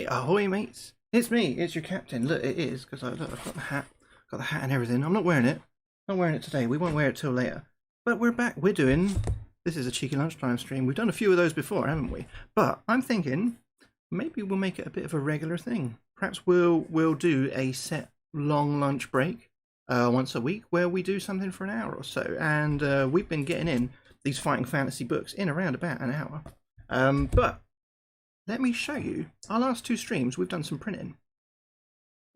ahoy, mates! It's me. It's your captain. Look, it is because I've got the hat and everything. I'm not wearing it. Not wearing it today. We won't wear it till later. But we're back. We're doing. This is a cheeky lunchtime stream. We've done a few of those before, haven't we? But I'm thinking maybe we'll make it a bit of a regular thing. Perhaps we'll do a set long lunch break once a week where we do something for an hour or so. And we've been getting in these fighting fantasy books in around about an hour. But let me show you. Our last two streams, we've done some printing.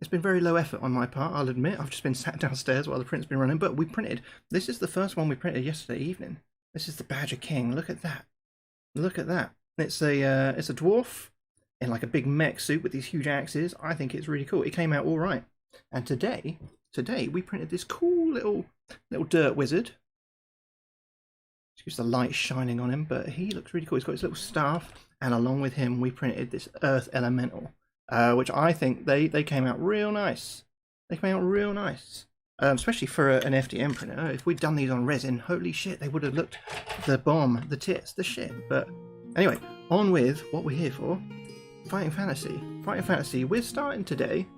It's been very low effort on my part, I'll admit. I've just been sat downstairs while the print's been running, but we printed. This is the first one we printed yesterday evening. This is the Badger King. Look at that. Look at that. It's a dwarf in like a big mech suit with these huge axes. I think it's really cool. It came out all right. And today we printed this cool little dirt wizard. Excuse the light shining on him, but he looks really cool. He's got his little staff, and along with him we printed this Earth Elemental, which I think they came out real nice. They came out real nice, especially for an FDM printer. If we'd done these on resin, holy shit, they would have looked the bomb, the tits, the shit. But anyway, on with what we're here for. Fighting Fantasy. Fighting Fantasy, we're starting today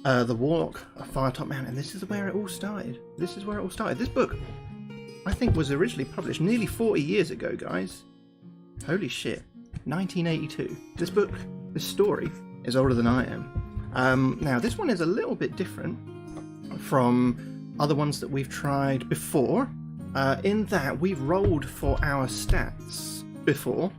the Warlock of Firetop Mountain. This is where it all started. This is where it all started. This book, I think, was originally published nearly 40 years ago, guys. Holy shit. 1982. This book, this story, is older than I am. Now, this one is a little bit different from other ones that we've tried before, in that we've rolled for our stats before,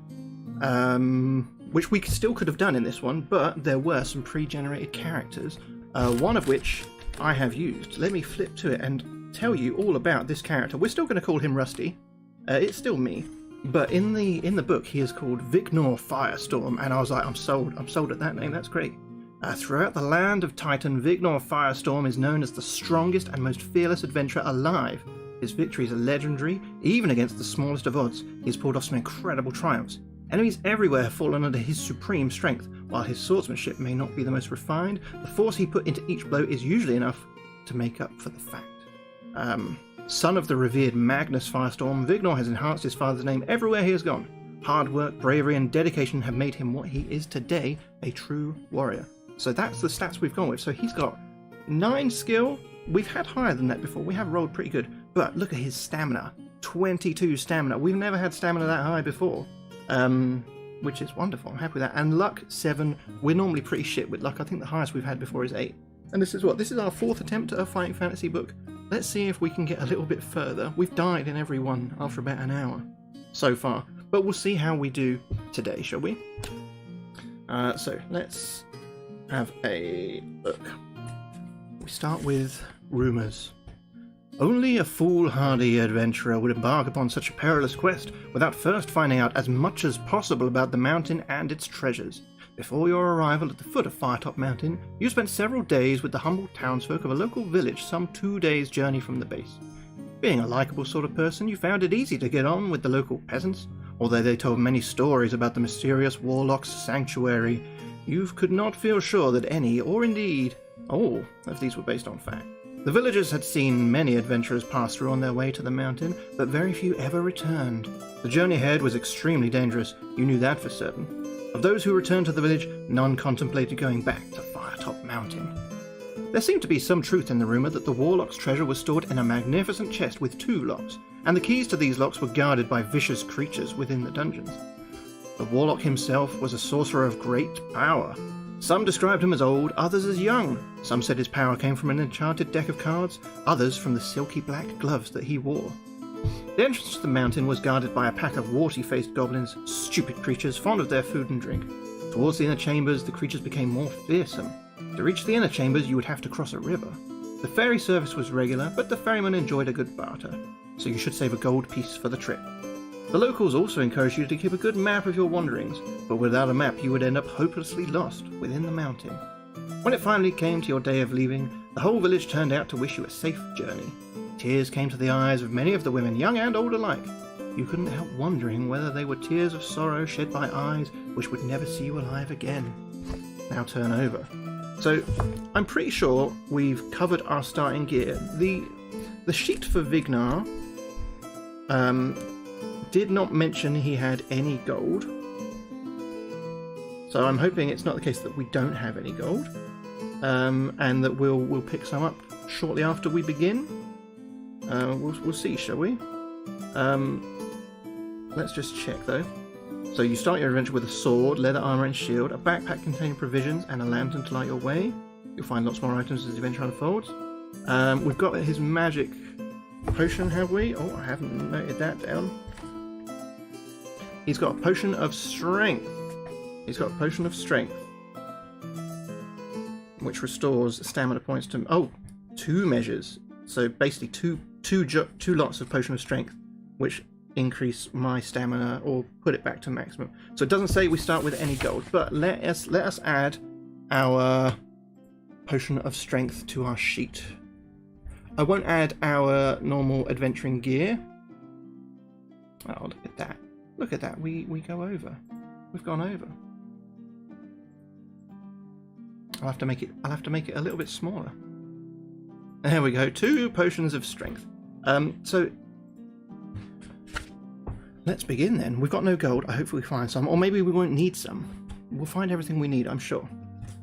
which we still could have done in this one, but there were some pre-generated characters, one of which I have used. Let me flip to it and tell you all about this character. We're still going to call him Rusty. It's still me, but in the book he is called Vicnor Firestorm, and I was like, I'm sold at that name. That's great. Throughout the land of Titan, Vicnor Firestorm is known as the strongest and most fearless adventurer alive. His victories are legendary, even against the smallest of odds. He has pulled off some incredible triumphs. Enemies everywhere have fallen under his supreme strength. While his swordsmanship may not be the most refined, the force he put into each blow is usually enough to make up for the fact. Son of the revered Magnus Firestorm, Vicnor has enhanced his father's name everywhere he has gone. Hard work, bravery, and dedication have made him what he is today, a true warrior. So that's the stats we've gone with. So he's got 9 skill. We've had higher than that before. We have rolled pretty good. But look at his stamina. 22 stamina. We've never had stamina that high before. Which is wonderful. I'm happy with that. And luck, 7. We're normally pretty shit with luck. I think the highest we've had before is 8. And this is what? This is our 4th attempt at a fighting fantasy book. Let's see if we can get a little bit further. We've died in every one after about an hour so far. But we'll see how we do today, shall we? So let's have a look. We start with rumours. Only a foolhardy adventurer would embark upon such a perilous quest without first finding out as much as possible about the mountain and its treasures. Before your arrival at the foot of Firetop Mountain, you spent several days with the humble townsfolk of a local village some 2 days' journey from the base. Being a likeable sort of person, you found it easy to get on with the local peasants. Although they told many stories about the mysterious Warlock's sanctuary, you could not feel sure that any, or indeed all, of these were based on fact. The villagers had seen many adventurers pass through on their way to the mountain, but very few ever returned. The journey ahead was extremely dangerous, you knew that for certain. Of those who returned to the village, none contemplated going back to Firetop Mountain. There seemed to be some truth in the rumour that the Warlock's treasure was stored in a magnificent chest with 2 locks, and the keys to these locks were guarded by vicious creatures within the dungeons. The Warlock himself was a sorcerer of great power. Some described him as old, others as young. Some said his power came from an enchanted deck of cards, others from the silky black gloves that he wore. The entrance to the mountain was guarded by a pack of warty-faced goblins, stupid creatures fond of their food and drink. Towards the inner chambers, the creatures became more fearsome. To reach the inner chambers, you would have to cross a river. The ferry service was regular, but the ferryman enjoyed a good barter, so you should save a gold piece for the trip. The locals also encouraged you to keep a good map of your wanderings, but without a map you would end up hopelessly lost within the mountain. When it finally came to your day of leaving, the whole village turned out to wish you a safe journey. Tears came to the eyes of many of the women, young and old alike. You couldn't help wondering whether they were tears of sorrow shed by eyes which would never see you alive again. Now turn over. So, I'm pretty sure we've covered our starting gear. The sheet for Vignar did not mention he had any gold. So I'm hoping it's not the case that we don't have any gold, and that we'll pick some up shortly after we begin. We'll see, shall we? Let's just check though. So you start your adventure with a sword, leather armor and shield, a backpack containing provisions, and a lantern to light your way. You'll find lots more items as the adventure unfolds. We've got his magic potion, have we? Oh, I haven't noted that down. He's got a potion of strength. He's got a potion of strength, which restores stamina points to 2 measures. So basically two lots of potion of strength, which increase my stamina or put it back to maximum. So it doesn't say we start with any gold, but let us add our potion of strength to our sheet. I won't add our normal adventuring gear. Oh, look at that. Look at that. We go over. We've gone over. I'll have to make it a little bit smaller. There we go. 2 potions of strength. So let's begin then. We've got no gold. I hope we find some, or maybe we won't need some. We'll find everything we need, I'm sure.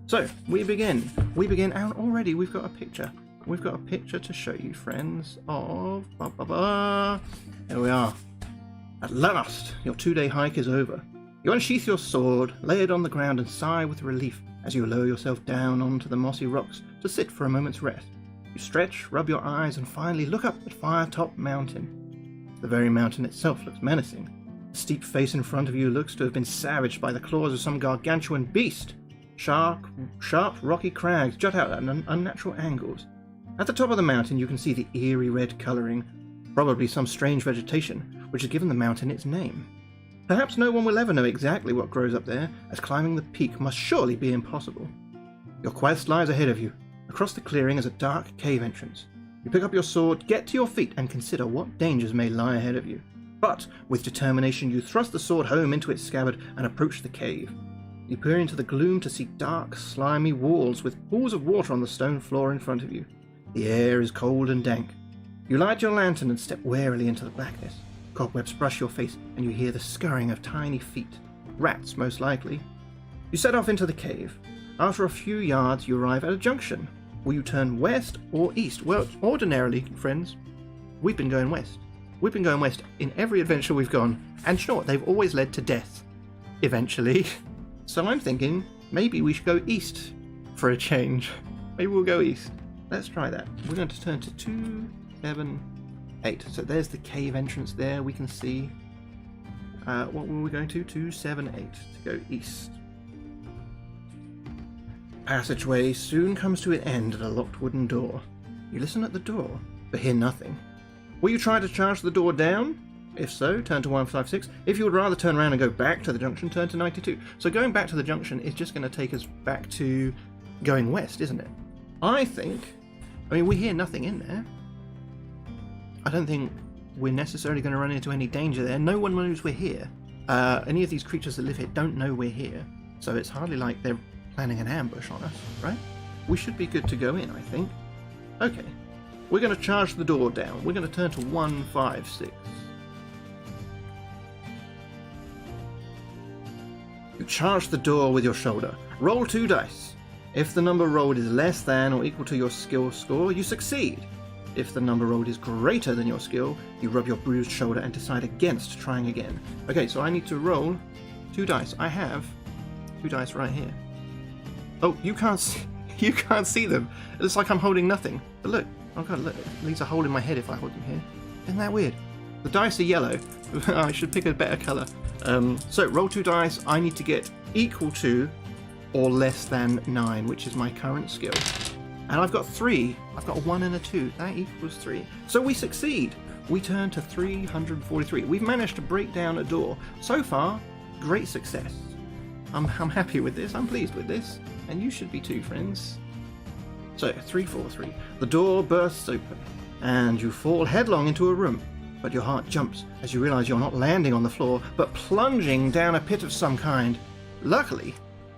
So we begin. And already we've got a picture. We've got a picture to show you, friends, of... Here we are. At last, your 2-day hike is over. You unsheath your sword, lay it on the ground and sigh with relief as you lower yourself down onto the mossy rocks to sit for a moment's rest. You stretch, rub your eyes, and finally look up at Firetop Mountain. The very mountain itself looks menacing. The steep face in front of you looks to have been savaged by the claws of some gargantuan beast. Sharp, rocky crags jut out at unnatural angles. At the top of the mountain you can see the eerie red colouring, probably some strange vegetation, which has given the mountain its name. Perhaps no one will ever know exactly what grows up there, as climbing the peak must surely be impossible. Your quest lies ahead of you. Across the clearing is a dark cave entrance. You pick up your sword, get to your feet, and consider what dangers may lie ahead of you. But, with determination, you thrust the sword home into its scabbard and approach the cave. You peer into the gloom to see dark, slimy walls with pools of water on the stone floor in front of you. The air is cold and dank. You light your lantern and step warily into the blackness. Cobwebs brush your face and you hear the scurrying of tiny feet. Rats, most likely. You set off into the cave. After a few yards, you arrive at a junction. Will you turn west or east? Well, ordinarily, friends, we've been going west. We've been going west in every adventure we've gone. And sure, they've always led to death. Eventually. So I'm thinking, maybe we should go east for a change. Maybe we'll go east. Let's try that. We're going to turn to 278. So there's the cave entrance there. We can see. What were we going to? 278 to go east. Passageway soon comes to an end at a locked wooden door. You listen at the door, but hear nothing. Will you try to charge the door down? If so, turn to 156. If you would rather turn around and go back to the junction, turn to 92. So going back to the junction is just going to take us back to going west, isn't it? I mean, we hear nothing in there. I don't think we're necessarily going to run into any danger there. No one knows we're here. Any of these creatures that live here don't know we're here. So it's hardly like they're planning an ambush on us, right? We should be good to go in, I think. Okay. We're going to charge the door down. We're going to turn to 156. You charge the door with your shoulder. Roll 2 dice. If the number rolled is less than or equal to your skill score, you succeed. If the number rolled is greater than your skill, you rub your bruised shoulder and decide against trying again. Okay, so I need to roll 2 dice. I have 2 dice right here. Oh, you can't see them. It looks like I'm holding nothing. But look, oh god, look, it leaves a hole in my head if I hold them here. Isn't that weird? The dice are yellow. I should pick a better colour. So roll 2 dice. I need to get equal to or less than 9, which is my current skill. And I've got 3. I've got a 1 and a 2. That equals 3. So we succeed. We turn to 343. We've managed to break down a door. So far, great success. I'm happy with this. I'm pleased with this. And you should be too, friends. So, 343. The door bursts open, and you fall headlong into a room. But your heart jumps as you realise you're not landing on the floor, but plunging down a pit of some kind. Luckily,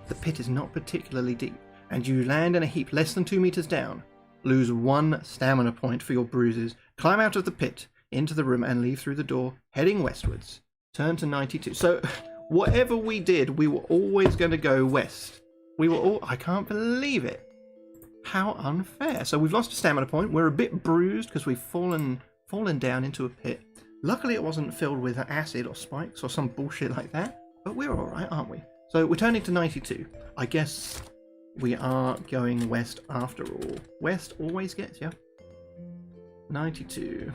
the pit is not particularly deep, and you land in a heap less than 2 meters down. Lose 1 stamina point for your bruises, climb out of the pit, into the room, and leave through the door, heading westwards. Turn to 92. So, Whatever we did, we were always going to go west. We were all... I can't believe it. How unfair. So we've lost a stamina point. We're a bit bruised because we've fallen down into a pit. Luckily, it wasn't filled with acid or spikes or some bullshit like that. But we're all right, aren't we? So we're turning to 92. I guess we are going west after all. West always gets you. 92.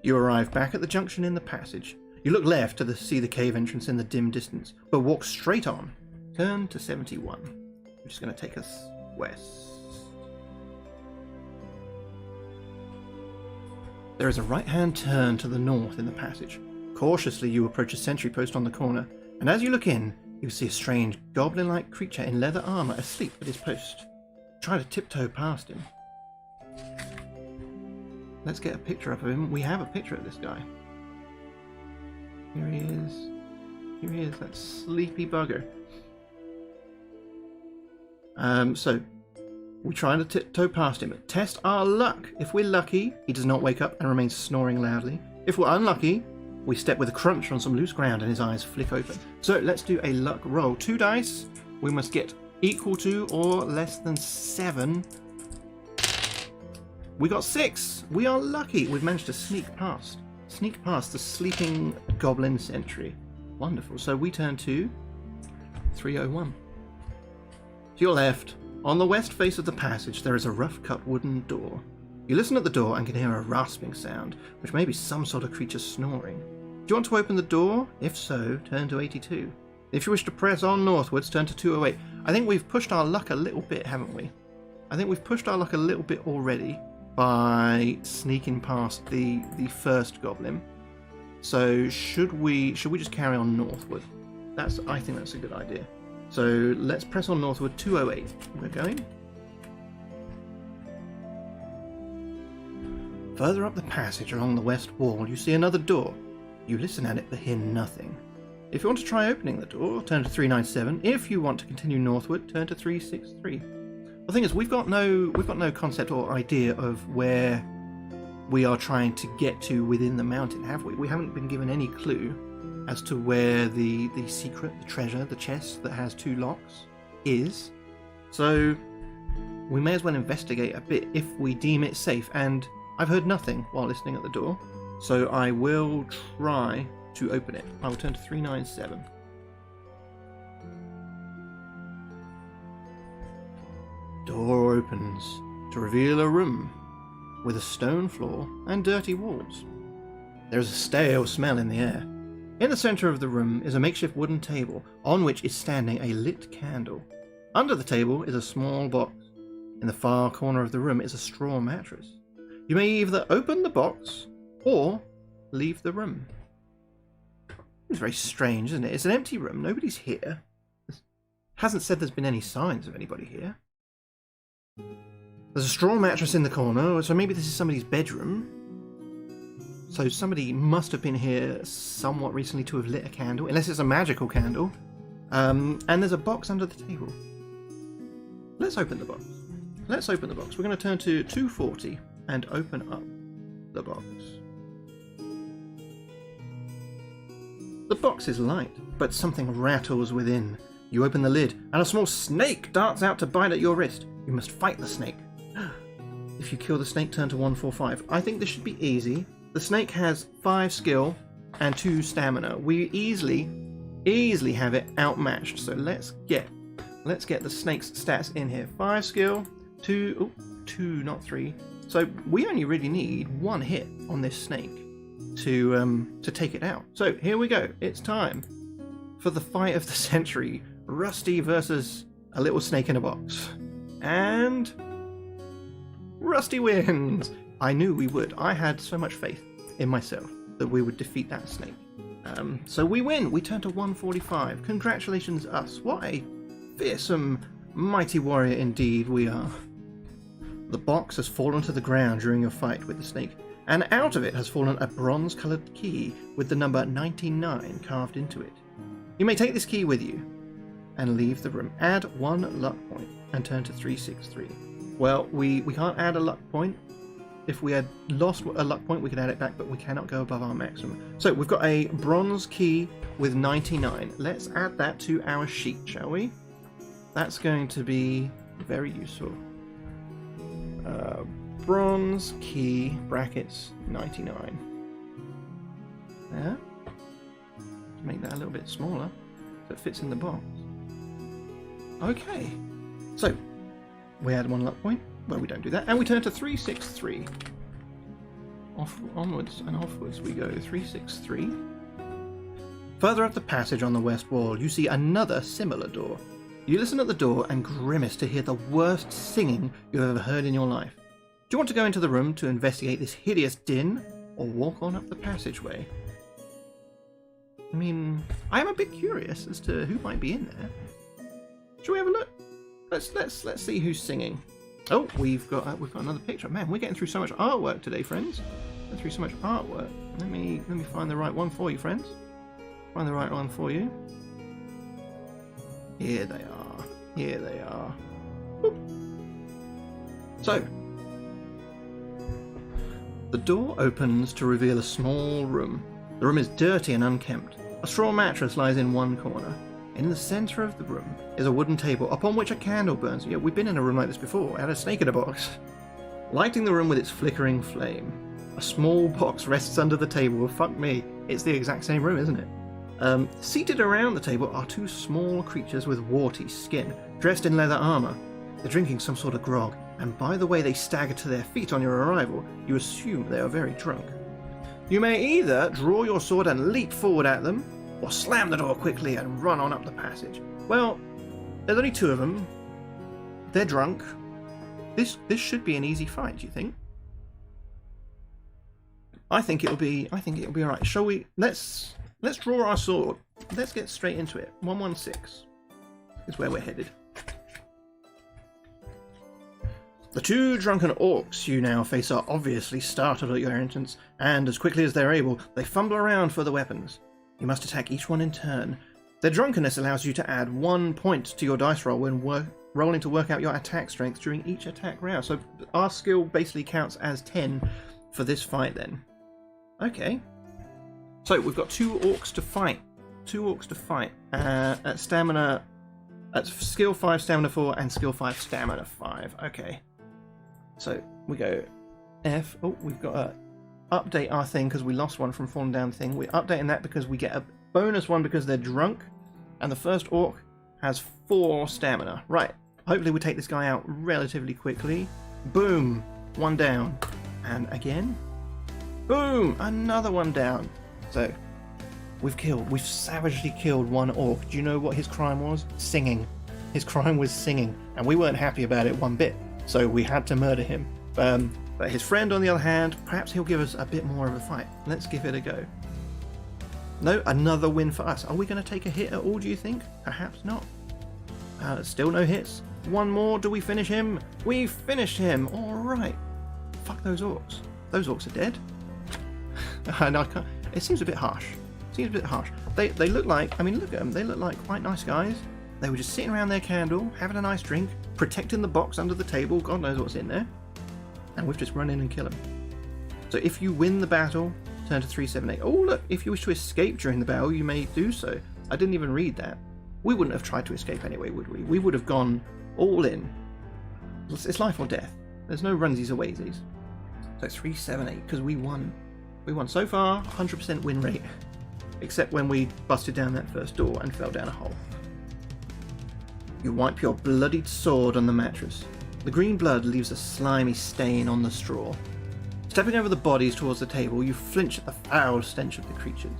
You arrive back at the junction in the passage. You look left to see the cave entrance in the dim distance, but walk straight on. Turn to 71, which is going to take us west. There is a right-hand turn to the north in the passage. Cautiously, you approach a sentry post on the corner, and as you look in, you see a strange goblin-like creature in leather armor asleep at his post. Try to tiptoe past him. Let's get a picture of him. We have a picture of this guy. Here he is. Here he is, that sleepy bugger. So, we try to tiptoe past him. Test our luck. If we're lucky, he does not wake up and remains snoring loudly. If we're unlucky, we step with a crunch on some loose ground and his eyes flick open. So let's do a luck roll. 2 dice. We must get equal to or less than 7. We got 6. We are lucky. We've managed to sneak past the sleeping goblin sentry. Wonderful. So we turn to 301. To your left, on the west face of the passage, there is a rough-cut wooden door. You listen at the door and can hear a rasping sound, which may be some sort of creature snoring. Do you want to open the door? If so, turn to 82. If you wish to press on northwards, turn to 208. I think we've pushed our luck a little bit, haven't we? I think we've pushed our luck a little bit already by sneaking past the first goblin. So should we just carry on northward? I think that's a good idea. So let's press on northward, 208. We're going. Further up the passage along the west wall, you see another door. You listen at it but hear nothing. If you want to try opening the door, turn to 397. If you want to continue northward, turn to 363. The thing is, we've got no concept or idea of where we are trying to get to within the mountain, have we? We haven't been given any clue as to where the secret, the treasure, the chest that has 2 locks is. So we may as well investigate a bit if we deem it safe. And I've heard nothing while listening at the door, so I will try to open it. I will turn to 397. Door opens to reveal a room with a stone floor and dirty walls. There is a stale smell in the air. In the center of the room is a makeshift wooden table on which is standing a lit candle. Under the table is a small box. In the far corner of the room is a straw mattress. You may either open the box or leave the room. It's very strange, isn't it? It's an empty room. Nobody's here. It hasn't said there's been any signs of anybody here. There's a straw mattress in the corner, so maybe this is somebody's bedroom. So somebody must have been here somewhat recently to have lit a candle, unless it's a magical candle. And there's a box under the table. Let's open the box. Let's open the box. We're going to turn to 240 and open up the box. The box is light, but something rattles within. You open the lid, and a small snake darts out to bite at your wrist. You must fight the snake. If you kill the snake, turn to 145. I think this should be easy. The snake has 5 skill and 2 stamina. We easily have it outmatched. So let's get the snake's stats in here. 5 skill, 2, not 3. So we only really need 1 hit on this snake to take it out. So here we go. It's time for the fight of the century. Rusty versus a little snake in a box. And Rusty wins. I knew we would. I had so much faith in myself that we would defeat that snake. So we win. We turn to 145. Congratulations, us. What a fearsome, mighty warrior indeed we are. The box has fallen to the ground during your fight with the snake, and out of it has fallen a bronze-coloured key with the number 99 carved into it. You may take this key with you and leave the room. Add 1 luck point and turn to 363. Well, we can't add a luck point If we had lost a luck point, we could add it back, but we cannot go above our maximum. So we've got a bronze key with 99. Let's add that to our sheet, shall we? That's going to be very useful. Bronze key brackets 99. There. Make that a little bit smaller so it fits in the box. Okay. So we add 1 luck point. Well, we don't do that. And we turn to 363. Onwards and offwards we go. 363. Further up the passage on the west wall, you see another similar door. You listen at the door and grimace to hear the worst singing you've ever heard in your life. Do you want to go into the room to investigate this hideous din, or walk on up the passageway? I mean, I am a bit curious as to who might be in there. Shall we have a look? Let's see who's singing. Oh, we've got another picture. Man, we're getting through so much artwork today, friends. Getting through so much artwork. Let me find the right one for you, friends. Find the right one for you. Here they are. Here they are. Whoop. So, the door opens to reveal a small room. The room is dirty and unkempt. A straw mattress lies in one corner. In the centre of the room is a wooden table upon which a candle burns. Yeah, we've been in a room like this before. We had a snake in a box. Lighting the room with its flickering flame. A small box rests under the table. Well, fuck me. It's the exact same room, isn't it? Seated around the table are 2 small creatures with warty skin, dressed in leather armour. They're drinking some sort of grog, and by the way they stagger to their feet on your arrival, you assume they are very drunk. You may either draw your sword and leap forward at them, or slam the door quickly and run on up the passage. Well, there's only 2 of them. They're drunk. This should be an easy fight, do you think? I think it'll be alright. Shall we? Let's draw our sword. Let's get straight into it. 116 is where we're headed. The 2 drunken orcs you now face are obviously startled at your entrance, and as quickly as they're able, they fumble around for the weapons. You must attack each one in turn. Their drunkenness allows you to add 1 point to your dice roll when rolling to work out your attack strength during each attack round. So our skill basically counts as 10 for this fight then. Okay. So we've got 2 orcs to fight. 2 orcs to fight. At stamina... At skill 5, stamina 4, and skill 5, stamina 5. Okay. So we go F. Oh, we've got to update our thing because we lost one from falling down the thing. We're updating that because we get a bonus one because they're drunk. And the first orc has 4 stamina. Right. Hopefully we take this guy out relatively quickly. Boom. 1 down. And again. Boom. Another 1 down. So we've savagely killed 1 orc. Do you know what his crime was? Singing. His crime was singing. And we weren't happy about it one bit. So we had to murder him. But his friend, on the other hand, perhaps he'll give us a bit more of a fight. Let's give it a go. No, another win for us. Are we going to take a hit at all, do you think? Perhaps not. Still no hits. 1 more. Do we finish him? We finished him. All right. Fuck those orcs. Those orcs are dead. And I can't... It seems a bit harsh. They look like... I mean, look at them. They look like quite nice guys. They were just sitting around their candle, having a nice drink, protecting the box under the table. God knows what's in there. And we've just run in and killed them. So if you win the battle, turn to 378. Oh, look. If you wish to escape during the battle, you may do so. I didn't even read that. We wouldn't have tried to escape anyway, would we? We would have gone all in. It's life or death. There's no runsies or waysies. So it's 378 because we won. We won so far, 100% win rate. Except when we busted down that first door and fell down a hole. You wipe your bloodied sword on the mattress. The green blood leaves a slimy stain on the straw. Stepping over the bodies towards the table, you flinch at the foul stench of the creatures.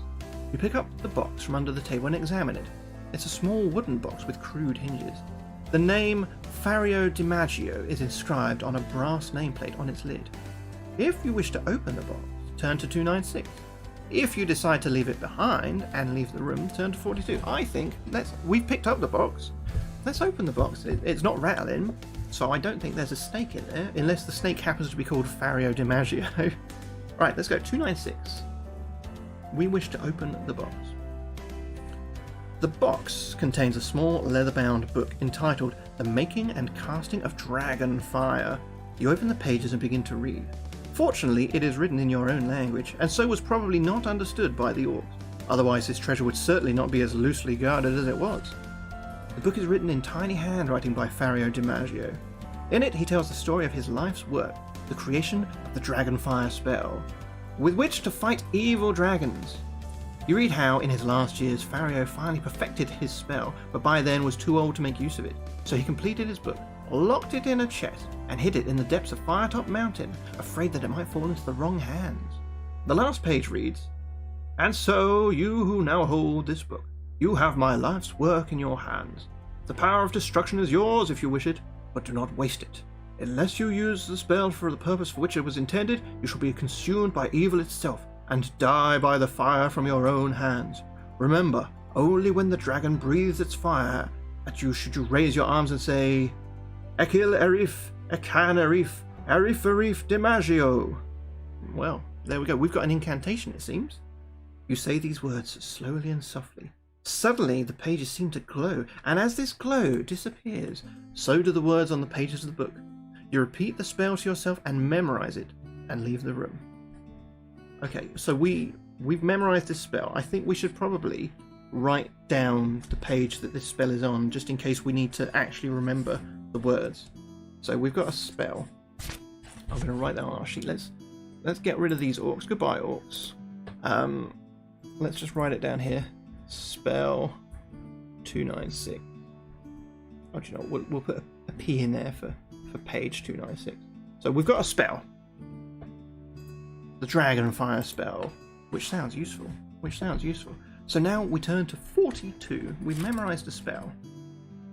You pick up the box from under the table and examine it. It's a small wooden box with crude hinges. The name Fario DiMaggio is inscribed on a brass nameplate on its lid. If you wish to open the box, turn to 296. If you decide to leave it behind and leave the room, turn to 42. I think we've picked up the box. Let's open the box. It's not rattling, so I don't think there's a snake in there, unless the snake happens to be called Fario DiMaggio. Right, let's go. 296. We wish to open the box. The box contains a small leather-bound book entitled The Making and Casting of Dragon Fire. You open the pages and begin to read. Fortunately, it is written in your own language, and so was probably not understood by the orcs. Otherwise, this treasure would certainly not be as loosely guarded as it was. The book is written in tiny handwriting by Fario DiMaggio. In it, he tells the story of his life's work, the creation of the Dragonfire spell, with which to fight evil dragons. You read how, in his last years, Fario finally perfected his spell, but by then was too old to make use of it, so he completed his book, locked it in a chest, and hid it in the depths of Firetop Mountain, afraid that it might fall into the wrong hands. The last page reads, "And so, you who now hold this book, you have my life's work in your hands. The power of destruction is yours if you wish it, but do not waste it. Unless you use the spell for the purpose for which it was intended, you shall be consumed by evil itself, and die by the fire from your own hands. Remember, only when the dragon breathes its fire at you should you raise your arms and say, Ekil Erif, Ekan Erif, Erif Erif DiMaggio." Well, there we go. We've got an incantation, it seems. You say these words slowly and softly. Suddenly, the pages seem to glow, and as this glow disappears, so do the words on the pages of the book. You repeat the spell to yourself and memorize it, and leave the room. Okay, so we've memorized this spell. I think we should probably write down the page that this spell is on, just in case we need to actually remember the words. So we've got a spell. I'm going to write that on our sheet. Let's get rid of these orcs. Goodbye, orcs. Let's just write it down here. Spell 296. Oh, do you know, we'll put a P in there for page 296. So we've got a spell. The Dragonfire spell, which sounds useful. So now we turn to 42. We've memorized a spell.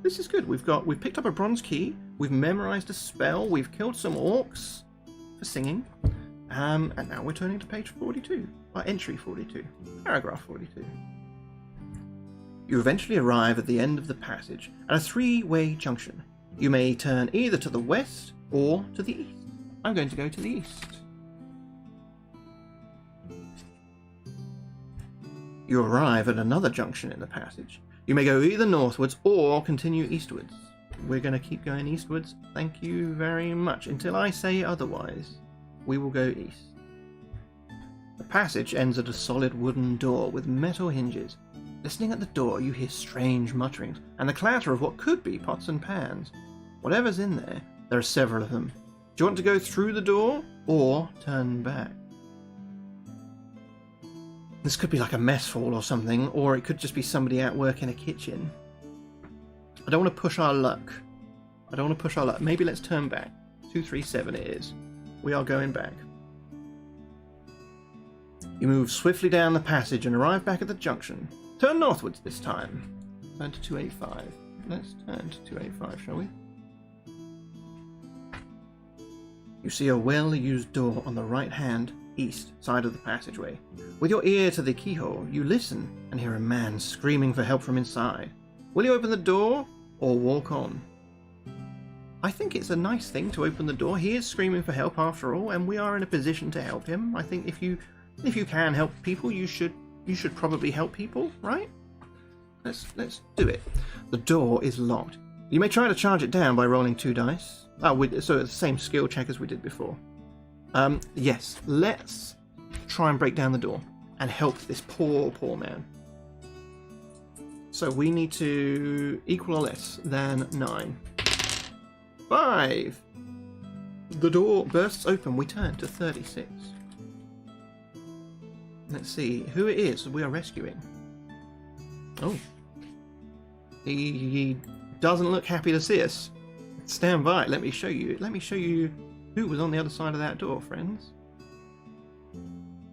This is good. We've picked up a bronze key. We've memorized a spell. We've killed some orcs for singing. And now we're turning to page 42. Entry 42. Paragraph 42. You eventually arrive at the end of the passage at a three-way junction. You may turn either to the west or to the east. I'm going to go to the east. You arrive at another junction in the passage. You may go either northwards or continue eastwards. We're going to keep going eastwards. Thank you very much. Until I say otherwise, we will go east. The passage ends at a solid wooden door with metal hinges. Listening at the door, you hear strange mutterings and the clatter of what could be pots and pans. Whatever's in there, there are several of them. Do you want to go through the door or turn back? This could be like a mess hall or something, or it could just be somebody at work in a kitchen. I don't want to push our luck. Maybe let's turn back. 237 it is. We are going back. You move swiftly down the passage and arrive back at the junction. Turn northwards this time. Turn to 285. Let's turn to 285, shall we? You see a well-used door on the right-hand east side of the passageway. With your ear to the keyhole, you listen and hear a man screaming for help from inside. Will you open the door or walk on? I think it's a nice thing to open the door. He is screaming for help after all, and we are in a position to help him. I think if you can help people, you should probably help people, right? Let's do it. The door is locked. You may try to charge it down by rolling 2 dice. So it's the same skill check as we did before. Yes, let's try and break down the door and help this poor man. So we need to equal or less than 9. 5! The door bursts open. We turn to 36. Let's see who it is we are rescuing. Oh. He doesn't look happy to see us. Stand by. Let me show you who was on the other side of that door, friends.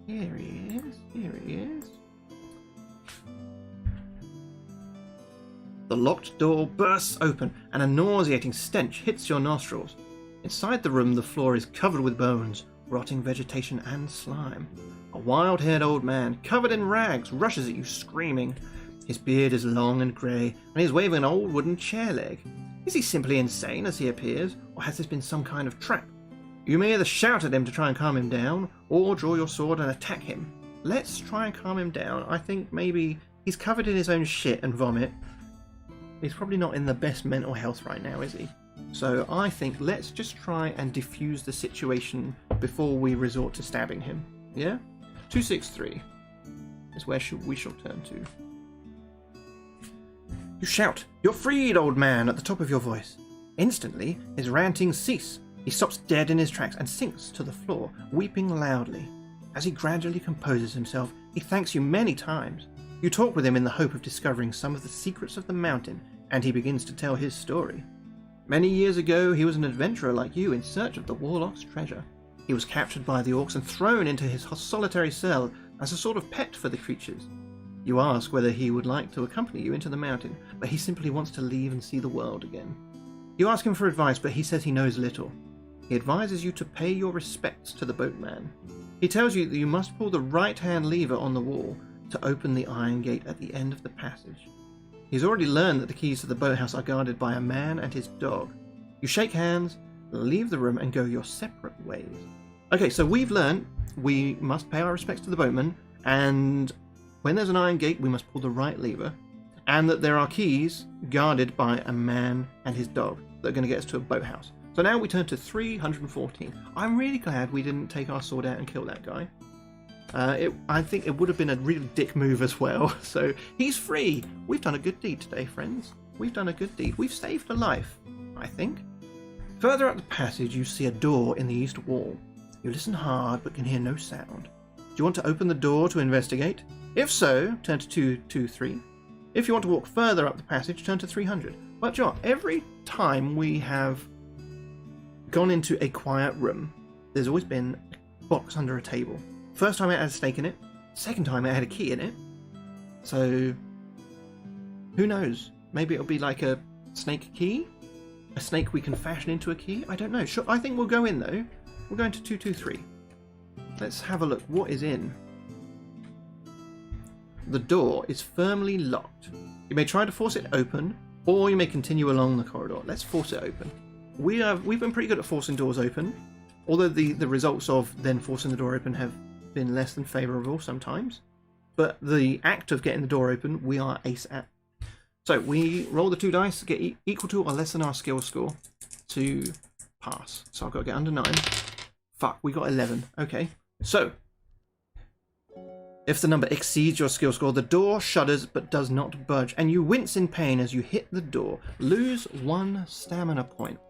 Here he is. The locked door bursts open and a nauseating stench hits your nostrils. Inside the room, the floor is covered with bones, rotting vegetation and slime. A wild-haired old man, covered in rags, rushes at you screaming. His beard is long and grey, and he is waving an old wooden chair leg. Is he simply insane as he appears, or has this been some kind of trap? You may either shout at him to try and calm him down, or draw your sword and attack him. Let's try and calm him down. I think maybe he's covered in his own shit and vomit. He's probably not in the best mental health right now, is he? So I think let's just try and defuse the situation before we resort to stabbing him. Yeah? 263 is where we shall turn to. You shout, "You're freed, old man," at the top of your voice. Instantly, his rantings cease. He stops dead in his tracks and sinks to the floor, weeping loudly. As he gradually composes himself, he thanks you many times. You talk with him in the hope of discovering some of the secrets of the mountain, and he begins to tell his story. Many years ago, he was an adventurer like you in search of the Warlock's treasure. He was captured by the orcs and thrown into his solitary cell as a sort of pet for the creatures. You ask whether he would like to accompany you into the mountain, but he simply wants to leave and see the world again. You ask him for advice, but he says he knows little. He advises you to pay your respects to the boatman. He tells you that you must pull the right-hand lever on the wall to open the iron gate at the end of the passage. He's already learned that the keys to the boathouse are guarded by a man and his dog. You shake hands, leave the room, and go your separate ways. Okay, so we've learned we must pay our respects to the boatman, and when there's an iron gate, we must pull the right lever, and that there are keys guarded by a man and his dog that are going to get us to a boathouse. So now we turn to 314. I'm really glad we didn't take our sword out and kill that guy. I think it would have been a real dick move as well. So he's free. We've done a good deed today, friends. We've done a good deed. We've saved a life, I think. Further up the passage, you see a door in the east wall. You listen hard but can hear no sound. Do you want to open the door to investigate? If so, turn to 223. If you want to walk further up the passage, turn to 300. But John, every time we have gone into a quiet room, there's always been a box under a table. First time it had a snake in it. Second time it had a key in it. So, who knows? Maybe it'll be like a snake key? A snake we can fashion into a key? I don't know. Sure, I think we'll go in though. We'll go into 223. Let's have a look. What is in? The door is firmly locked. You may try to force it open, or you may continue along the corridor. Let's force it open. We've been pretty good at forcing doors open, although the results of then forcing the door open have been less than favourable sometimes. But the act of getting the door open, we are ace at. So we roll the 2 dice, get equal to or less than our skill score to pass. So I've got to get under 9. Fuck, we got 11. Okay, so if the number exceeds your skill score, the door shudders but does not budge, and you wince in pain as you hit the door. Lose 1 stamina point.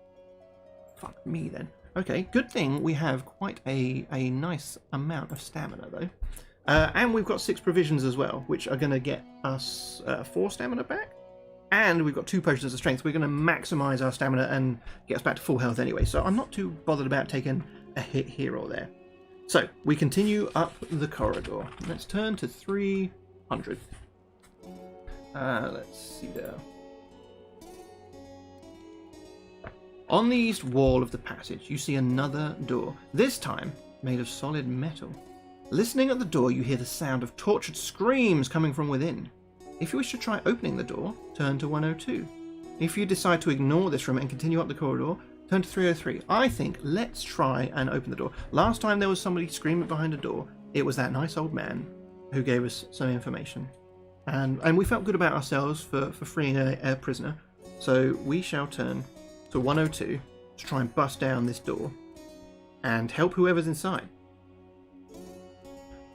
Fuck me then. Okay, good thing we have quite a nice amount of stamina though. And we've got 6 provisions as well, which are going to get us 4 stamina back. And we've got 2 potions of strength. We're going to maximise our stamina and get us back to full health anyway. So I'm not too bothered about taking a hit here or there. So we continue up the corridor. Let's turn to 300. Let's see there. On the east wall of the passage, you see another door, this time made of solid metal. Listening at the door, you hear the sound of tortured screams coming from within. If you wish to try opening the door, turn to 102. If you decide to ignore this room and continue up the corridor, turn to 303. I think let's try and open the door. Last time there was somebody screaming behind a door. It was that nice old man who gave us some information. And we felt good about ourselves for freeing a prisoner. So we shall turn to 102 to try and bust down this door and help whoever's inside.